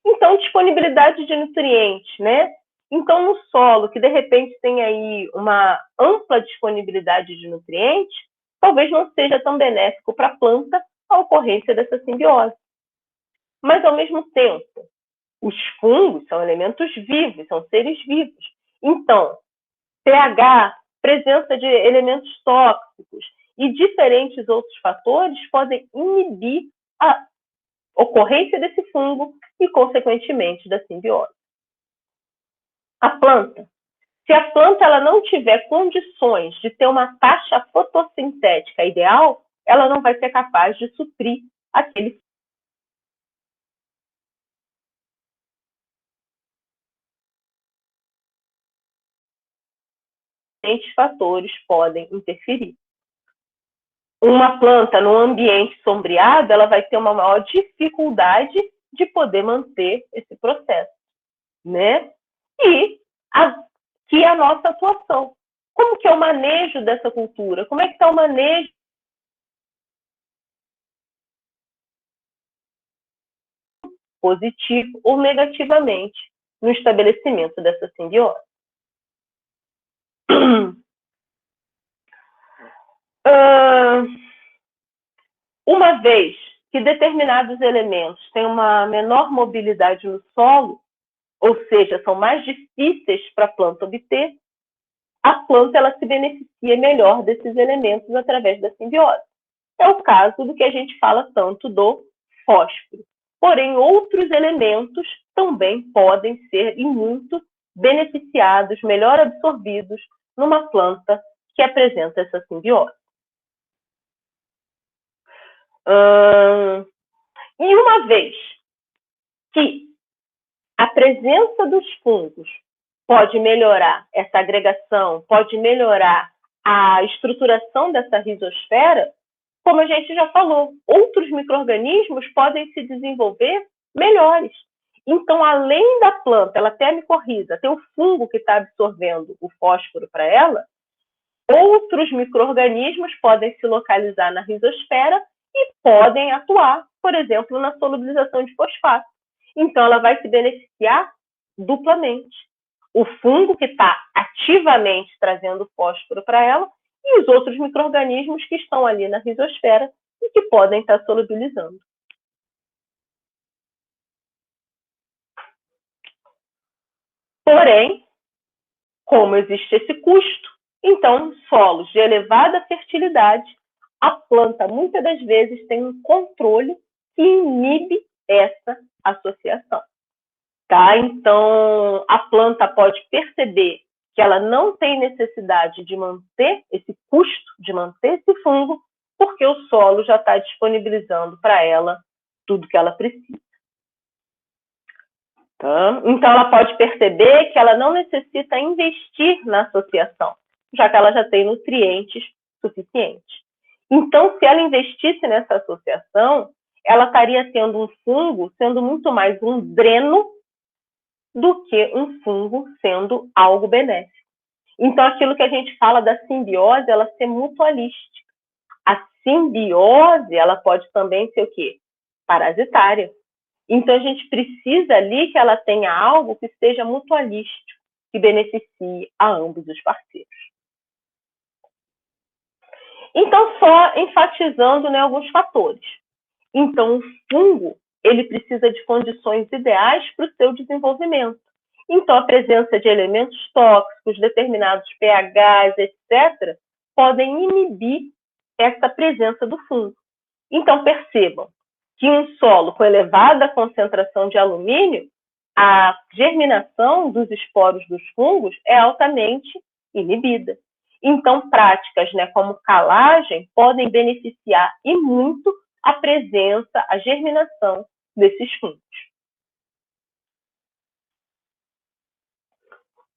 Então, disponibilidade de nutrientes, né? Então, no solo, que de repente tem aí uma ampla disponibilidade de nutrientes, talvez não seja tão benéfico para a planta a ocorrência dessa simbiose. Mas, ao mesmo tempo, os fungos são elementos vivos, são seres vivos. Então, pH, presença de elementos tóxicos e diferentes outros fatores podem inibir a ocorrência desse fungo e, consequentemente, da simbiose. A planta. Se a planta ela não tiver condições de ter uma taxa fotossintética ideal, ela não vai ser capaz de suprir aquele fatores podem interferir. Uma planta no ambiente sombreado, ela vai ter uma maior dificuldade de poder manter esse processo, né? E aqui a nossa atuação. Como que é o manejo dessa cultura? Como é que está o manejo positivo ou negativamente no estabelecimento dessa simbiose? Uma vez que determinados elementos têm uma menor mobilidade no solo, ou seja, são mais difíceis para a planta obter, a planta ela se beneficia melhor desses elementos através da simbiose. É o caso do que a gente fala tanto do fósforo. Porém, outros elementos também podem ser e muito beneficiados, melhor absorvidos numa planta que apresenta essa simbiose. E uma vez que a presença dos fungos pode melhorar essa agregação, pode melhorar a estruturação dessa rizosfera, como a gente já falou, outros micro-organismos podem se desenvolver melhores. Então, além da planta, ela ter a micorriza, ter o fungo que está absorvendo o fósforo para ela, outros micro-organismos podem se localizar na rizosfera e podem atuar, por exemplo, na solubilização de fosfato. Então, ela vai se beneficiar duplamente. O fungo que está ativamente trazendo fósforo para ela e os outros micro-organismos que estão ali na rizosfera e que podem estar solubilizando. Porém, como existe esse custo, então, solos de elevada fertilidade, a planta muitas das vezes tem um controle que inibe essa associação. Tá? Então, a planta pode perceber que ela não tem necessidade de manter esse custo, de manter esse fungo, porque o solo já está disponibilizando para ela tudo que ela precisa. Tá? Então, ela pode perceber que ela não necessita investir na associação, já que ela já tem nutrientes suficientes. Então, se ela investisse nessa associação, ela estaria tendo um fungo sendo muito mais um dreno do que um fungo sendo algo benéfico. Então, aquilo que a gente fala da simbiose, ela ser mutualística. A simbiose, ela pode também ser o quê? Parasitária. Então, a gente precisa ali que ela tenha algo que seja mutualístico, que beneficie a ambos os parceiros. Então, só enfatizando, né, alguns fatores. Então, o fungo, ele precisa de condições ideais para o seu desenvolvimento. Então, a presença de elementos tóxicos, determinados pHs, etc., podem inibir essa presença do fungo. Então, percebam que em um solo com elevada concentração de alumínio, a germinação dos esporos dos fungos é altamente inibida. Então, práticas, né, como calagem podem beneficiar e muito a presença, a germinação desses fungos.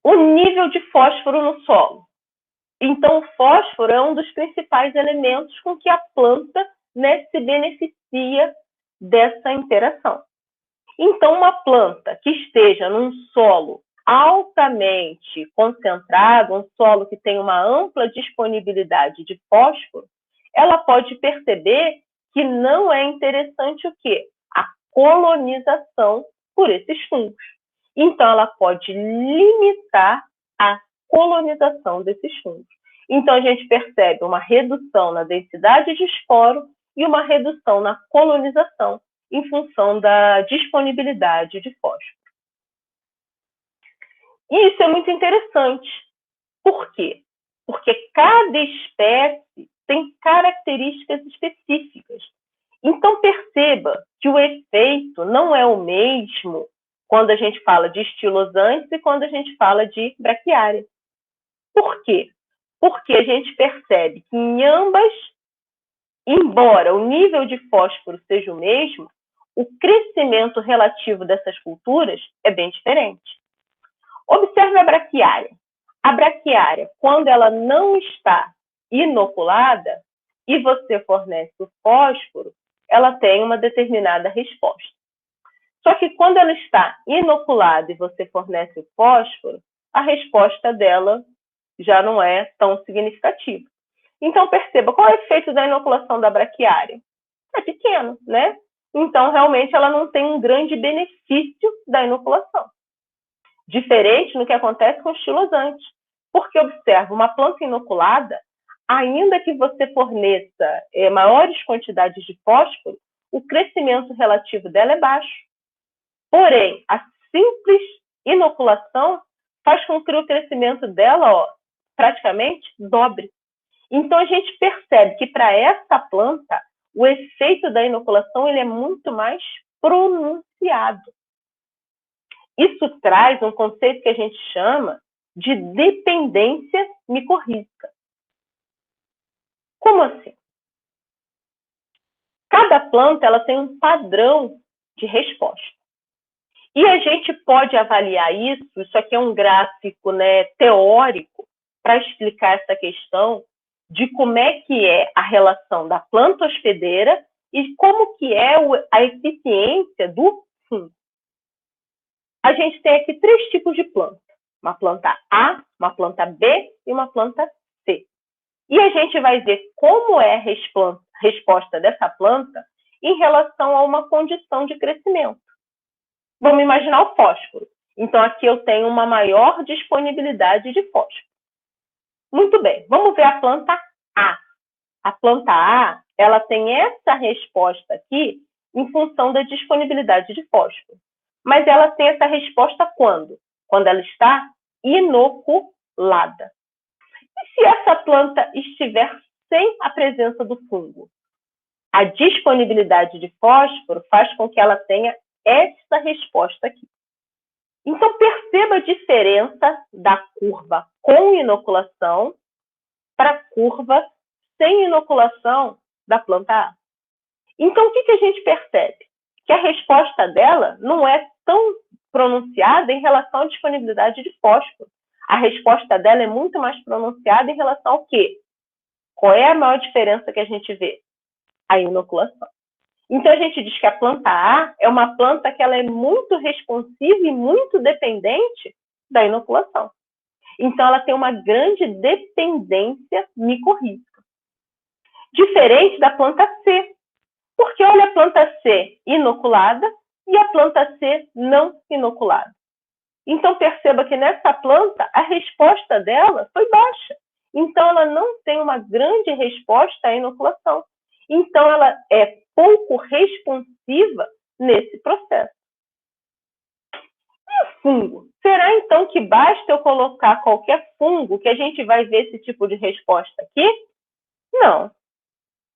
O nível de fósforo no solo. Então, o fósforo é um dos principais elementos com que a planta, né, se beneficia dessa interação. Então, uma planta que esteja num solo altamente concentrado, um solo que tem uma ampla disponibilidade de fósforo, ela pode perceber que não é interessante o quê? A colonização por esses fungos. Então, ela pode limitar a colonização desses fungos. Então, a gente percebe uma redução na densidade de esporo e uma redução na colonização em função da disponibilidade de fósforo. E isso é muito interessante. Por quê? Porque cada espécie tem características específicas. Então, perceba que o efeito não é o mesmo quando a gente fala de estilosantes e quando a gente fala de braquiária. Por quê? Porque a gente percebe que em ambas, embora o nível de fósforo seja o mesmo, o crescimento relativo dessas culturas é bem diferente. Observe a braquiária. A braquiária, quando ela não está inoculada e você fornece o fósforo, ela tem uma determinada resposta. Só que quando ela está inoculada e você fornece o fósforo, a resposta dela já não é tão significativa. Então, perceba, qual é o efeito da inoculação da braquiária? É pequeno, né? Então, realmente, ela não tem um grande benefício da inoculação. Diferente no que acontece com o estilosante. Porque, observa, uma planta inoculada, ainda que você forneça maiores quantidades de fósforo, o crescimento relativo dela é baixo. Porém, a simples inoculação faz com que o crescimento dela praticamente dobre. Então, a gente percebe que para essa planta, o efeito da inoculação ele é muito mais pronunciado. Isso traz um conceito que a gente chama de dependência micorrízica. Como assim? Cada planta ela tem um padrão de resposta. E a gente pode avaliar isso aqui é um gráfico, né, teórico, para explicar essa questão de como é que é a relação da planta hospedeira e como que é a eficiência do fungo. A gente tem aqui 3 tipos de planta. Uma planta A, uma planta B e uma planta C. E a gente vai ver como é a resposta dessa planta em relação a uma condição de crescimento. Vamos imaginar o fósforo. Então, aqui eu tenho uma maior disponibilidade de fósforo. Muito bem, vamos ver a planta A. A planta A, ela tem essa resposta aqui em função da disponibilidade de fósforo. Mas ela tem essa resposta quando? Quando ela está inoculada. E se essa planta estiver sem a presença do fungo? A disponibilidade de fósforo faz com que ela tenha essa resposta aqui. Então, perceba a diferença da curva com inoculação para a curva sem inoculação da planta A. Então, o que a gente percebe? Que a resposta dela não é tão pronunciada em relação à disponibilidade de fósforo. A resposta dela é muito mais pronunciada em relação ao quê? Qual é a maior diferença que a gente vê? A inoculação. Então, a gente diz que a planta A é uma planta que ela é muito responsiva e muito dependente da inoculação. Então, ela tem uma grande dependência micorrízica. Diferente da planta C. Porque olha a planta C inoculada e a planta C não inoculada. Então, perceba que nessa planta, a resposta dela foi baixa. Então, ela não tem uma grande resposta à inoculação. Então, ela é pouco responsiva nesse processo. E o fungo? Será, então, que basta eu colocar qualquer fungo que a gente vai ver esse tipo de resposta aqui? Não.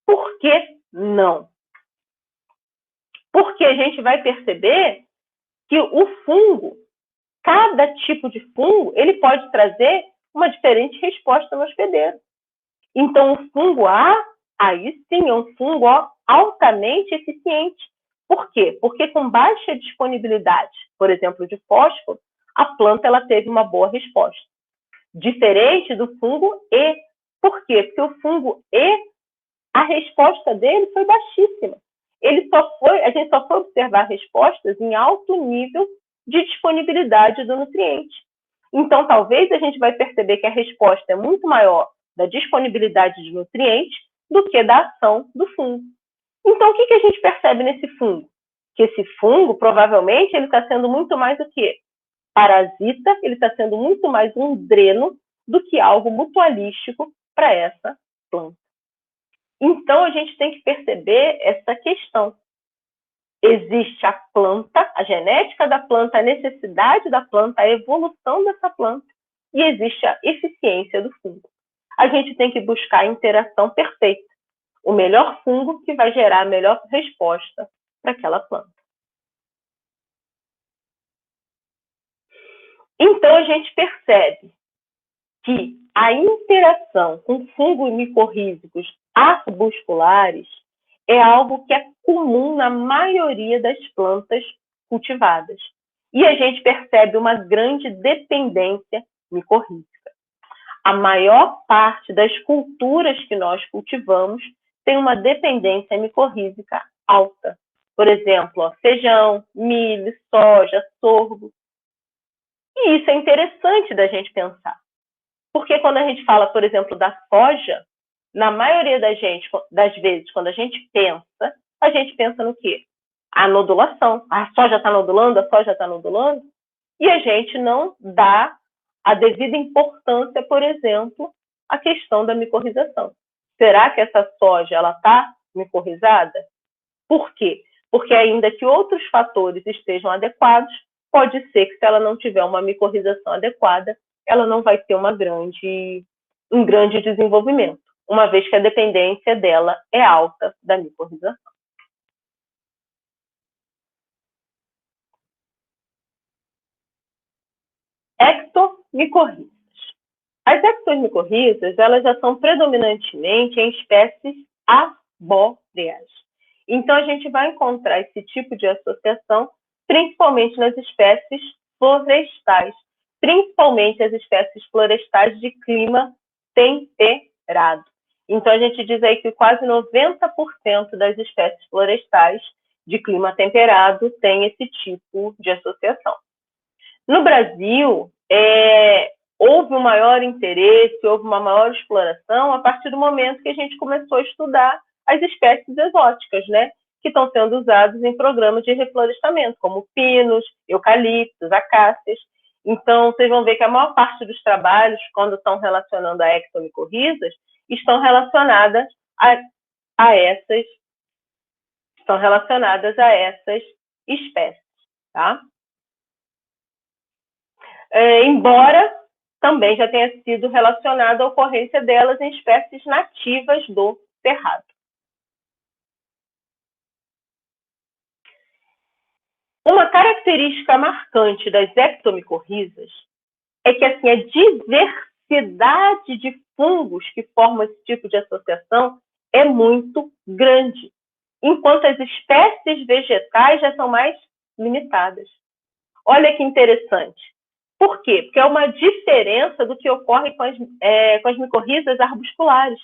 Por que não? Porque a gente vai perceber que o fungo, cada tipo de fungo, ele pode trazer uma diferente resposta no hospedeiro. Então, o fungo A, aí sim, é um fungo altamente eficiente. Por quê? Porque com baixa disponibilidade, por exemplo, de fósforo, a planta ela teve uma boa resposta. Diferente do fungo E. Por quê? Porque o fungo E, a resposta dele foi baixíssima. A gente só foi observar respostas em alto nível de disponibilidade do nutriente. Então, talvez a gente vai perceber que a resposta é muito maior da disponibilidade de nutrientes do que da ação do fungo. Então, o que a gente percebe nesse fungo? Que esse fungo, provavelmente, ele está sendo muito mais o quê? Parasita, ele está sendo muito mais um dreno do que algo mutualístico para essa planta. Então, a gente tem que perceber essa questão. Existe a planta, a genética da planta, a necessidade da planta, a evolução dessa planta, e existe a eficiência do fungo. A gente tem que buscar a interação perfeita, o melhor fungo que vai gerar a melhor resposta para aquela planta. Então, a gente percebe que a interação com fungos micorrízicos arbusculares é algo que é comum na maioria das plantas cultivadas. E a gente percebe uma grande dependência micorrízica. A maior parte das culturas que nós cultivamos tem uma dependência micorrízica alta. Por exemplo, feijão, milho, soja, sorgo. E isso é interessante da gente pensar. Porque quando a gente fala, por exemplo, da soja, na maioria das vezes, quando a gente pensa no quê? A nodulação. A soja está nodulando, a soja está nodulando. E a gente não dá a devida importância, por exemplo, à questão da micorrização. Será que essa soja está micorrizada? Por quê? Porque ainda que outros fatores estejam adequados, pode ser que se ela não tiver uma micorrização adequada, ela não vai ter uma grande um grande desenvolvimento, uma vez que a dependência dela é alta da micorrização. Ectomicorrizas. As ectomicorrizas, elas já são predominantemente em espécies arbóreas. Então, a gente vai encontrar esse tipo de associação principalmente nas espécies florestais, principalmente as espécies florestais de clima temperado. Então, a gente diz aí que quase 90% das espécies florestais de clima temperado tem esse tipo de associação. No Brasil, houve um maior interesse, houve uma maior exploração a partir do momento que a gente começou a estudar as espécies exóticas, né? Que estão sendo usadas em programas de reflorestamento, como pinos, eucaliptos, acácias. Então, vocês vão ver que a maior parte dos trabalhos, quando estão relacionando a ectomicorrizas, estão relacionadas a essas espécies, tá? Embora também já tenha sido relacionada a ocorrência delas em espécies nativas do Cerrado. Uma característica marcante das ectomicorrizas é que assim, a diversidade de fungos que formam esse tipo de associação é muito grande, enquanto as espécies vegetais já são mais limitadas. Olha que interessante. Por quê? Porque é uma diferença do que ocorre com as micorrizas arbusculares.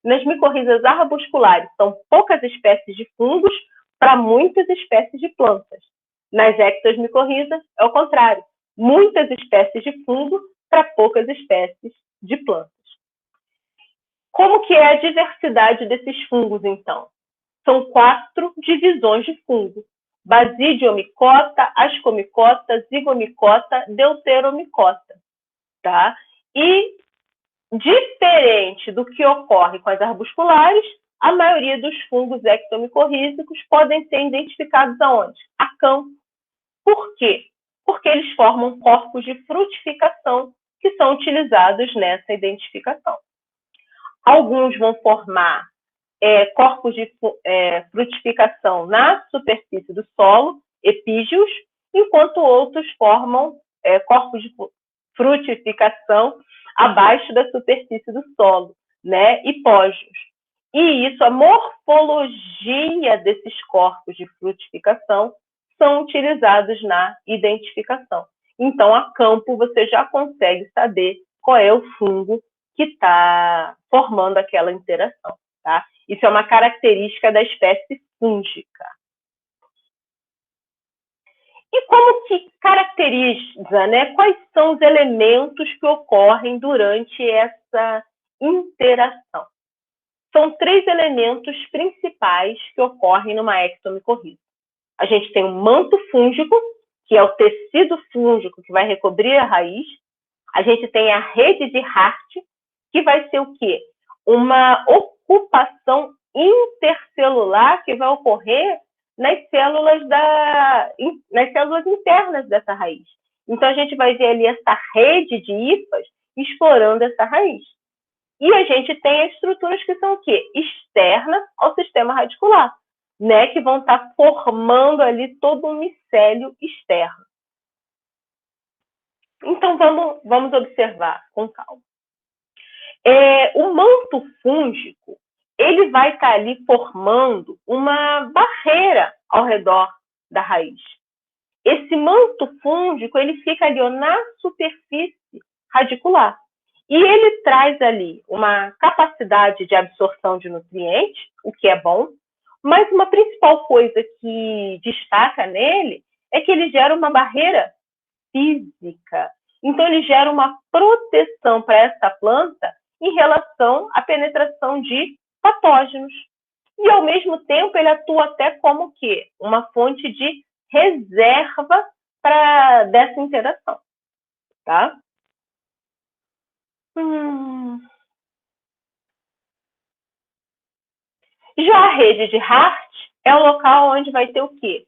Nas micorrizas arbusculares, são poucas espécies de fungos para muitas espécies de plantas. Nas ectomicorrizas, é o contrário. Muitas espécies de fungo para poucas espécies de plantas. Como que é a diversidade desses fungos, então? São 4 divisões de fungo: basidiomicota, ascomicota, zigomicota, deuteromicota, tá? E, diferente do que ocorre com as arbusculares, a maioria dos fungos ectomicorrízicos podem ser identificados aonde? A campo. Por quê? Porque eles formam corpos de frutificação que são utilizados nessa identificação. Alguns vão formar corpos de frutificação na superfície do solo, epígeos, enquanto outros formam corpos de frutificação abaixo da superfície do solo, né, hipógeos. E isso, a morfologia desses corpos de frutificação são utilizados na identificação. Então, a campo, você já consegue saber qual é o fungo que está formando aquela interação, tá? Isso é uma característica da espécie fúngica. E como que caracteriza, né? Quais são os elementos que ocorrem durante essa interação? São 3 elementos principais que ocorrem numa ectomicorriza. A gente tem um manto fúngico, que é o tecido fúngico que vai recobrir a raiz. A gente tem a rede de Hart, que vai ser o quê? Uma ocupação intercelular que vai ocorrer nas células internas dessa raiz. Então, a gente vai ver ali essa rede de hifas explorando essa raiz. E a gente tem as estruturas que são o quê? Externas ao sistema radicular, né? Que vão estar formando ali todo um micélio externo. Então, vamos observar com calma. O manto fúngico, ele vai estar ali formando uma barreira ao redor da raiz. Esse manto fúngico, ele fica ali na superfície radicular. E ele traz ali uma capacidade de absorção de nutrientes, o que é bom, mas uma principal coisa que destaca nele é que ele gera uma barreira física. Então, ele gera uma proteção para essa planta em relação à penetração de patógenos. E, ao mesmo tempo, ele atua até como que uma fonte de reserva dessa interação, tá? Já a rede de Hart é o local onde vai ter o quê?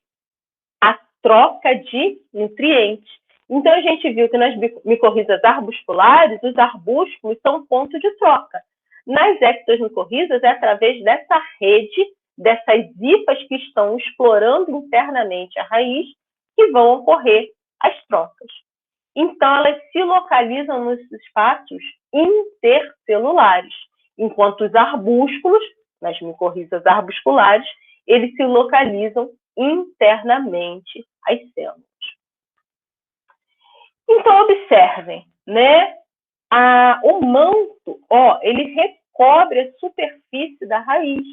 A troca de nutrientes. Então, a gente viu que nas micorrizas arbusculares, os arbúsculos são ponto de troca. Nas ectomicorrizas, é através dessa rede, dessas hifas que estão explorando internamente a raiz, que vão ocorrer as trocas. Então, elas se localizam nos espaços intercelulares, enquanto os arbúsculos, nas micorrizas arbusculares, eles se localizam internamente às células. Então, observem, né? O manto, ele recobre a superfície da raiz.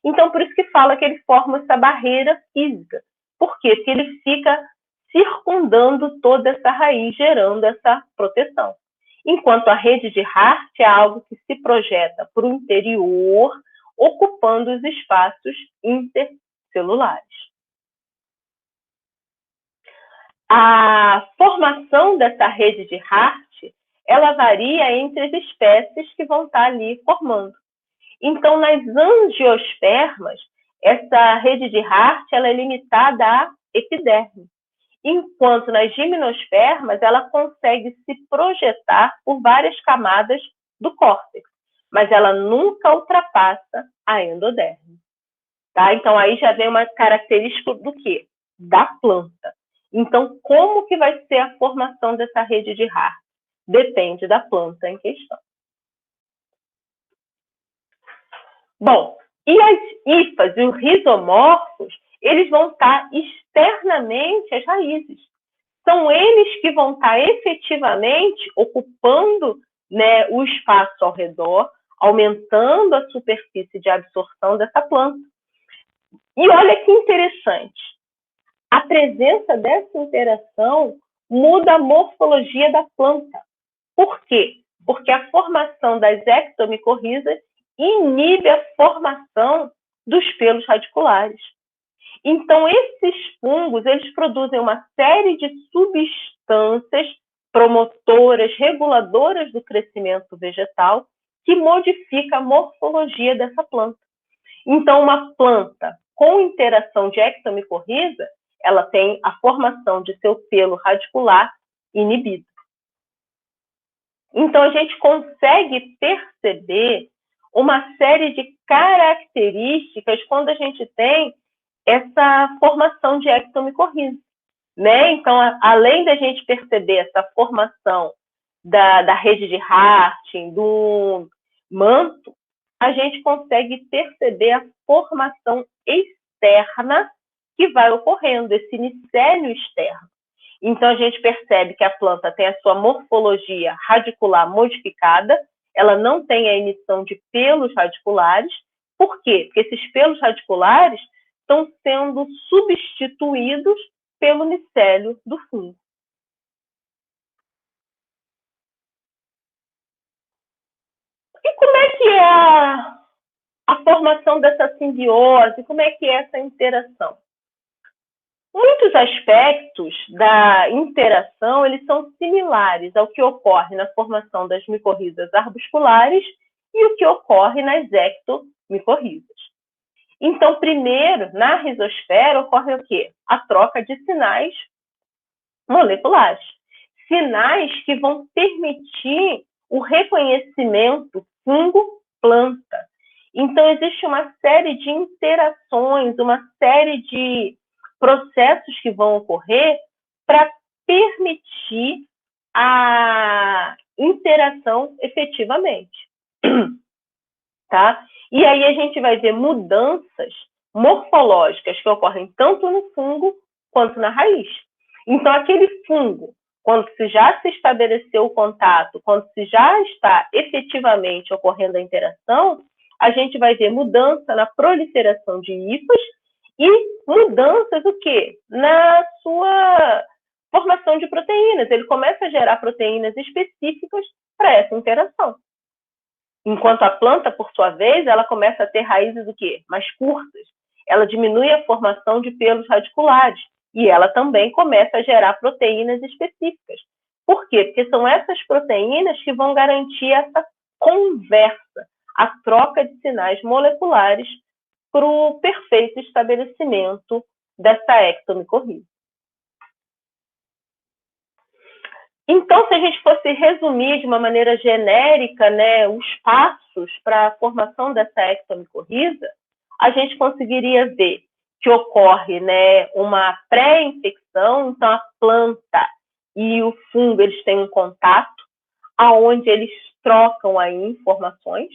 Então, por isso que fala que ele forma essa barreira física. Por quê? Porque ele fica circundando toda essa raiz, gerando essa proteção. Enquanto a rede de Hart é algo que se projeta para o interior, ocupando os espaços intercelulares. A formação dessa rede de Hart, ela varia entre as espécies que vão estar ali formando. Então, nas angiospermas, essa rede de Hart ela é limitada à epiderme, enquanto nas gimnospermas ela consegue se projetar por várias camadas do córtex, mas ela nunca ultrapassa a endoderme. Tá? Então, aí já vem uma característica do quê? Da planta. Então, como que vai ser a formação dessa rede de Hart? Depende da planta em questão. Bom, e as hifas e os rizomorfos, eles vão estar externamente às raízes. São eles que vão estar efetivamente ocupando, né, o espaço ao redor, aumentando a superfície de absorção dessa planta. E olha que interessante, a presença dessa interação muda a morfologia da planta. Por quê? Porque a formação das ectomicorrizas inibe a formação dos pelos radiculares. Então, esses fungos, eles produzem uma série de substâncias promotoras, reguladoras do crescimento vegetal, que modifica a morfologia dessa planta. Então, uma planta com interação de ectomicorriza, ela tem a formação de seu pelo radicular inibido. Então, a gente consegue perceber uma série de características quando a gente tem essa formação de ectomicorriza, né? Então, além da gente perceber essa formação da rede de Hart, do manto, a gente consegue perceber a formação externa que vai ocorrendo, esse micélio externo. Então, a gente percebe que a planta tem a sua morfologia radicular modificada, ela não tem a emissão de pelos radiculares. Por quê? Porque esses pelos radiculares estão sendo substituídos pelo micélio do fungo. E como é que é a formação dessa simbiose? Como é que é essa interação? Muitos aspectos da interação eles são similares ao que ocorre na formação das micorrizas arbusculares e o que ocorre nas ectomicorrizas. Então, primeiro, na rizosfera ocorre o quê? A troca de sinais moleculares. Sinais que vão permitir o reconhecimento fungo-planta. Então, existe uma série de interações, uma série de processos que vão ocorrer para permitir a interação efetivamente. Tá? E aí a gente vai ver mudanças morfológicas que ocorrem tanto no fungo quanto na raiz. Então, aquele fungo, quando se já se estabeleceu o contato, quando se já está efetivamente ocorrendo a interação, a gente vai ver mudança na proliferação de hifas e mudanças o quê? Na sua formação de proteínas. Ele começa a gerar proteínas específicas para essa interação. Enquanto a planta, por sua vez, ela começa a ter raízes o quê? Mais curtas. Ela diminui a formação de pelos radiculares e ela também começa a gerar proteínas específicas. Por quê? Porque são essas proteínas que vão garantir essa conversa, a troca de sinais moleculares para o perfeito estabelecimento dessa ectomicorriza. Então, se a gente fosse resumir de uma maneira genérica, né, os passos para a formação dessa ectomicorriza, a gente conseguiria ver que ocorre, né, uma pré-infecção, então a planta e o fungo eles têm um contato, aonde eles trocam aí informações.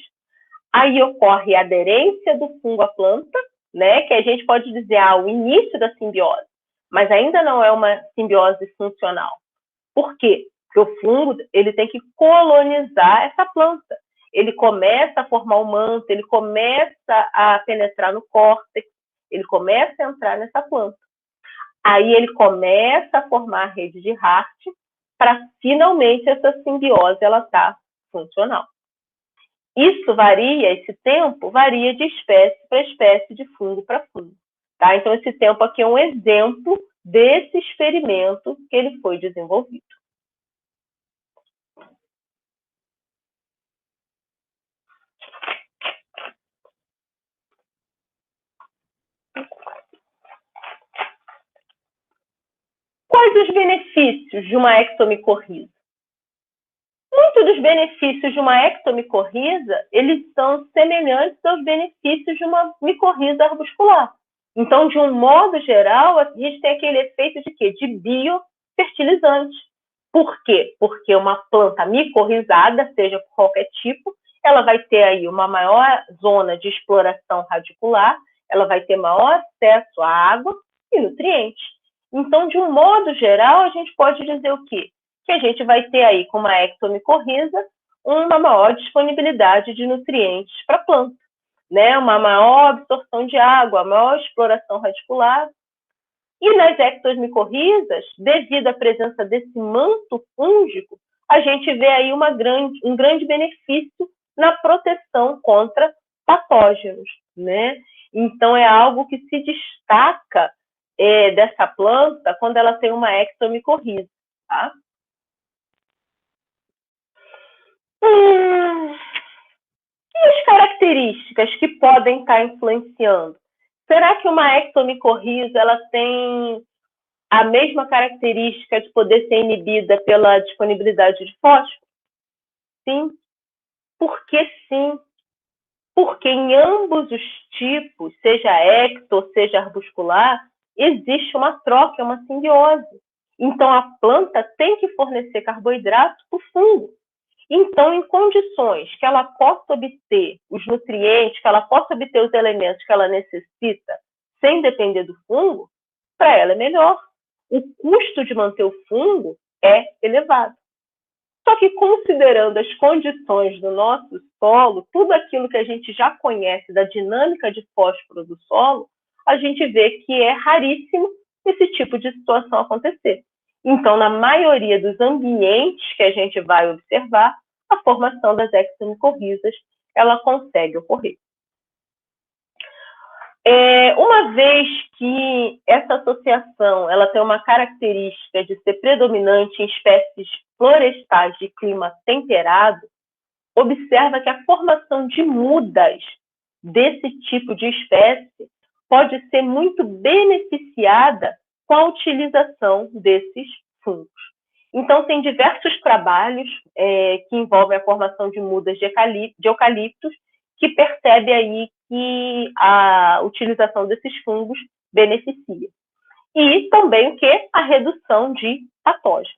Aí ocorre a aderência do fungo à planta, né, que a gente pode dizer o início da simbiose, mas ainda não é uma simbiose funcional. Por quê? Porque o fungo ele tem que colonizar essa planta. Ele começa a formar o manto, ele começa a penetrar no córtex, ele começa a entrar nessa planta. Aí ele começa a formar a rede de Hart para finalmente essa simbiose ela tá funcional. Isso varia, esse tempo varia de espécie para espécie, de fungo para fungo. Tá? Então, esse tempo aqui é um exemplo desse experimento que ele foi desenvolvido. Quais os benefícios de uma ectomicorriza? Muitos dos benefícios de uma ectomicorriza, eles são semelhantes aos benefícios de uma micorriza arbuscular. Então, de um modo geral, a gente tem aquele efeito de quê? De biofertilizante. Por quê? Porque uma planta micorrizada, seja por qualquer tipo, ela vai ter aí uma maior zona de exploração radicular, ela vai ter maior acesso à água e nutrientes. Então, de um modo geral, a gente pode dizer o quê? Que a gente vai ter aí, com uma ectomicorriza, uma maior disponibilidade de nutrientes para a planta, né? Uma maior absorção de água, maior exploração radicular. E nas ectomicorrizas, devido à presença desse manto fúngico, a gente vê aí um grande benefício na proteção contra patógenos, né? Então, é algo que se destaca dessa planta quando ela tem uma ectomicorriza, tá? E as características que podem estar influenciando? Será que uma ectomicorriza ela tem a mesma característica de poder ser inibida pela disponibilidade de fósforo? Sim. Por que sim? Porque em ambos os tipos, seja ecto, seja arbuscular, existe uma troca, uma simbiose. Então, a planta tem que fornecer carboidrato para o fungo. Então, em condições que ela possa obter os nutrientes, que ela possa obter os elementos que ela necessita, sem depender do fungo, para ela é melhor. O custo de manter o fungo é elevado. Só que, considerando as condições do nosso solo, tudo aquilo que a gente já conhece da dinâmica de fósforo do solo, a gente vê que é raríssimo esse tipo de situação acontecer. Então, na maioria dos ambientes que a gente vai observar, a formação das ectomicorrizas ela consegue ocorrer. Uma vez que essa associação ela tem uma característica de ser predominante em espécies florestais de clima temperado, observa que a formação de mudas desse tipo de espécie pode ser muito beneficiada com a utilização desses fungos. Então, tem diversos trabalhos que envolvem a formação de mudas de eucaliptos que percebe aí que a utilização desses fungos beneficia. E também o que? A redução de patógenos.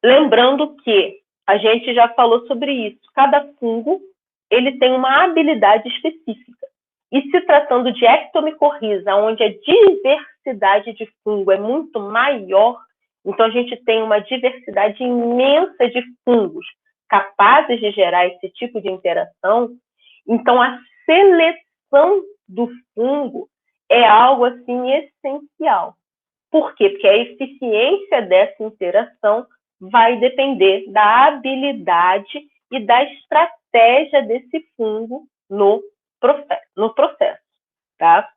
Lembrando que a gente já falou sobre isso, cada fungo ele tem uma habilidade específica. E se tratando de ectomicorriza, onde a diversidade de fungo é muito maior, então a gente tem uma diversidade imensa de fungos capazes de gerar esse tipo de interação, então a seleção do fungo é algo assim essencial. Por quê? Porque a eficiência dessa interação vai depender da habilidade e da estratégia desse fungo no processo. Tá?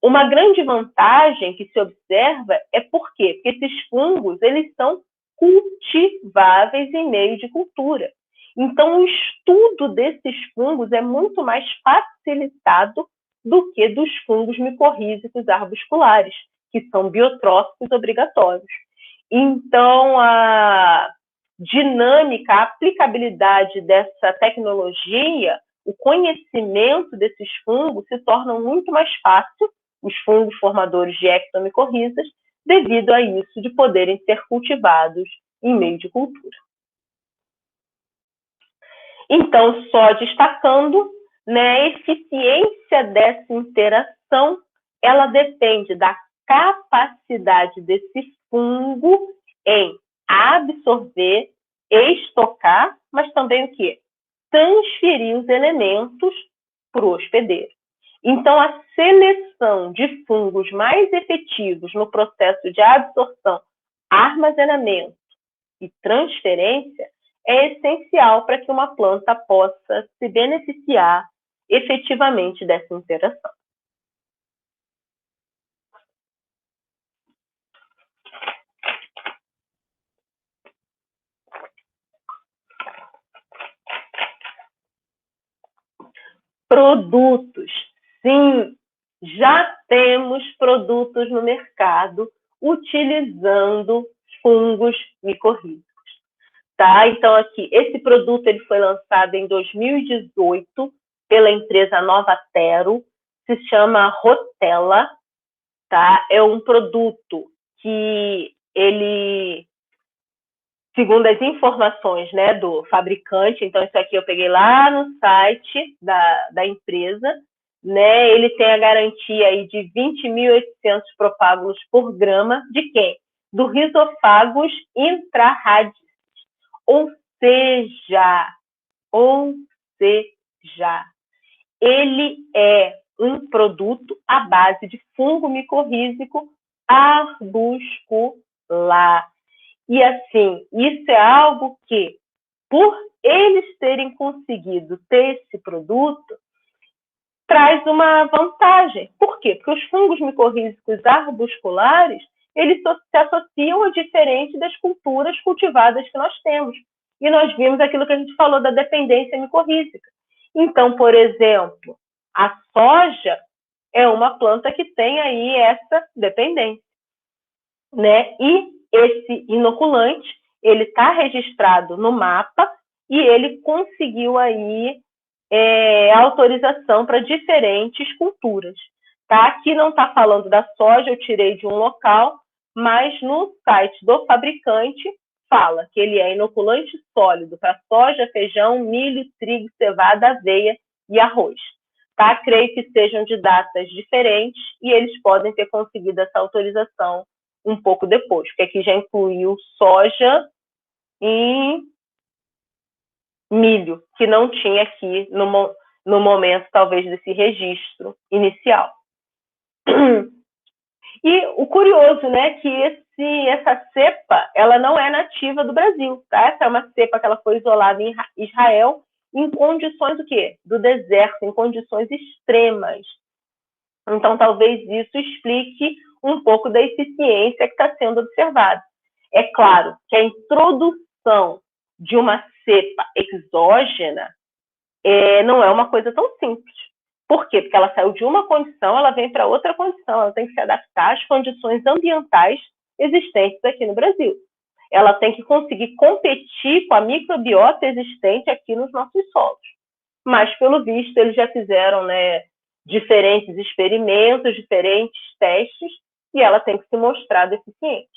Uma grande vantagem que se observa é por quê? Porque esses fungos eles são cultiváveis em meio de cultura. Então, o estudo desses fungos é muito mais facilitado do que dos fungos micorrízicos arbusculares, que são biotróficos obrigatórios. Então, a dinâmica, a aplicabilidade dessa tecnologia, o conhecimento desses fungos se torna muito mais fácil, os fungos formadores de exomicorrizas, devido a isso de poderem ser cultivados em meio de cultura. Então, só destacando, né, a eficiência dessa interação, ela depende da capacidade desse fungo em absorver, estocar, mas também o quê? Transferir os elementos para o hospedeiro. Então, a seleção de fungos mais efetivos no processo de absorção, armazenamento e transferência é essencial para que uma planta possa se beneficiar efetivamente dessa interação. Produtos. Sim, já temos produtos no mercado utilizando fungos micorrízicos. Tá? Então, aqui, esse produto ele foi lançado em 2018 pela empresa Novatero, se chama Rotella, tá? É um produto que ele, segundo as informações, né, do fabricante, então isso aqui eu peguei lá no site da empresa, né, ele tem a garantia aí de 20.800 propágulos por grama de quem? Do Rhizophagos intraradicis. Ou seja, ele é um produto à base de fungo micorrízico arbuscular. E assim, isso é algo que, por eles terem conseguido ter esse produto, traz uma vantagem. Por quê? Porque os fungos micorrízicos arbusculares, eles se associam a diferentes das culturas cultivadas que nós temos. E nós vimos aquilo que a gente falou da dependência micorrízica. Então, por exemplo, a soja é uma planta que tem aí essa dependência, né? E esse inoculante, ele está registrado no mapa e ele conseguiu aí autorização para diferentes culturas. Tá? Aqui não está falando da soja, eu tirei de um local, mas no site do fabricante fala que ele é inoculante sólido para soja, feijão, milho, trigo, cevada, aveia e arroz. Tá? Creio que sejam de datas diferentes e eles podem ter conseguido essa autorização um pouco depois, porque aqui já incluiu soja e milho, que não tinha aqui no momento, talvez, desse registro inicial. E o curioso, né, que essa cepa, ela não é nativa do Brasil, tá? Essa é uma cepa que ela foi isolada em Israel, em condições do quê? Do deserto, em condições extremas. Então, talvez isso explique um pouco da eficiência que está sendo observada. É claro que a introdução de uma cepa exógena não é uma coisa tão simples. Por quê? Porque ela saiu de uma condição, ela vem para outra condição, ela tem que se adaptar às condições ambientais existentes aqui no Brasil. Ela tem que conseguir competir com a microbiota existente aqui nos nossos solos. Mas, pelo visto, eles já fizeram, né, diferentes experimentos, diferentes testes, e ela tem que se mostrar deficiente.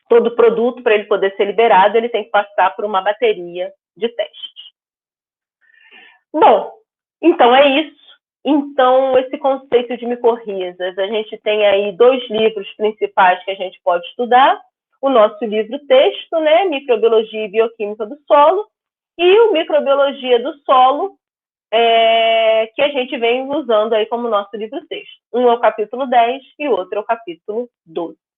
Todo produto, para ele poder ser liberado, ele tem que passar por uma bateria de testes. Bom, então é isso. Então, esse conceito de micorrizas, a gente tem aí 2 livros principais que a gente pode estudar. O nosso livro-texto, né, Microbiologia e Bioquímica do Solo, e o Microbiologia do Solo, que a gente vem usando aí como nosso livro-texto. Um é o capítulo 10 e o outro é o capítulo 12.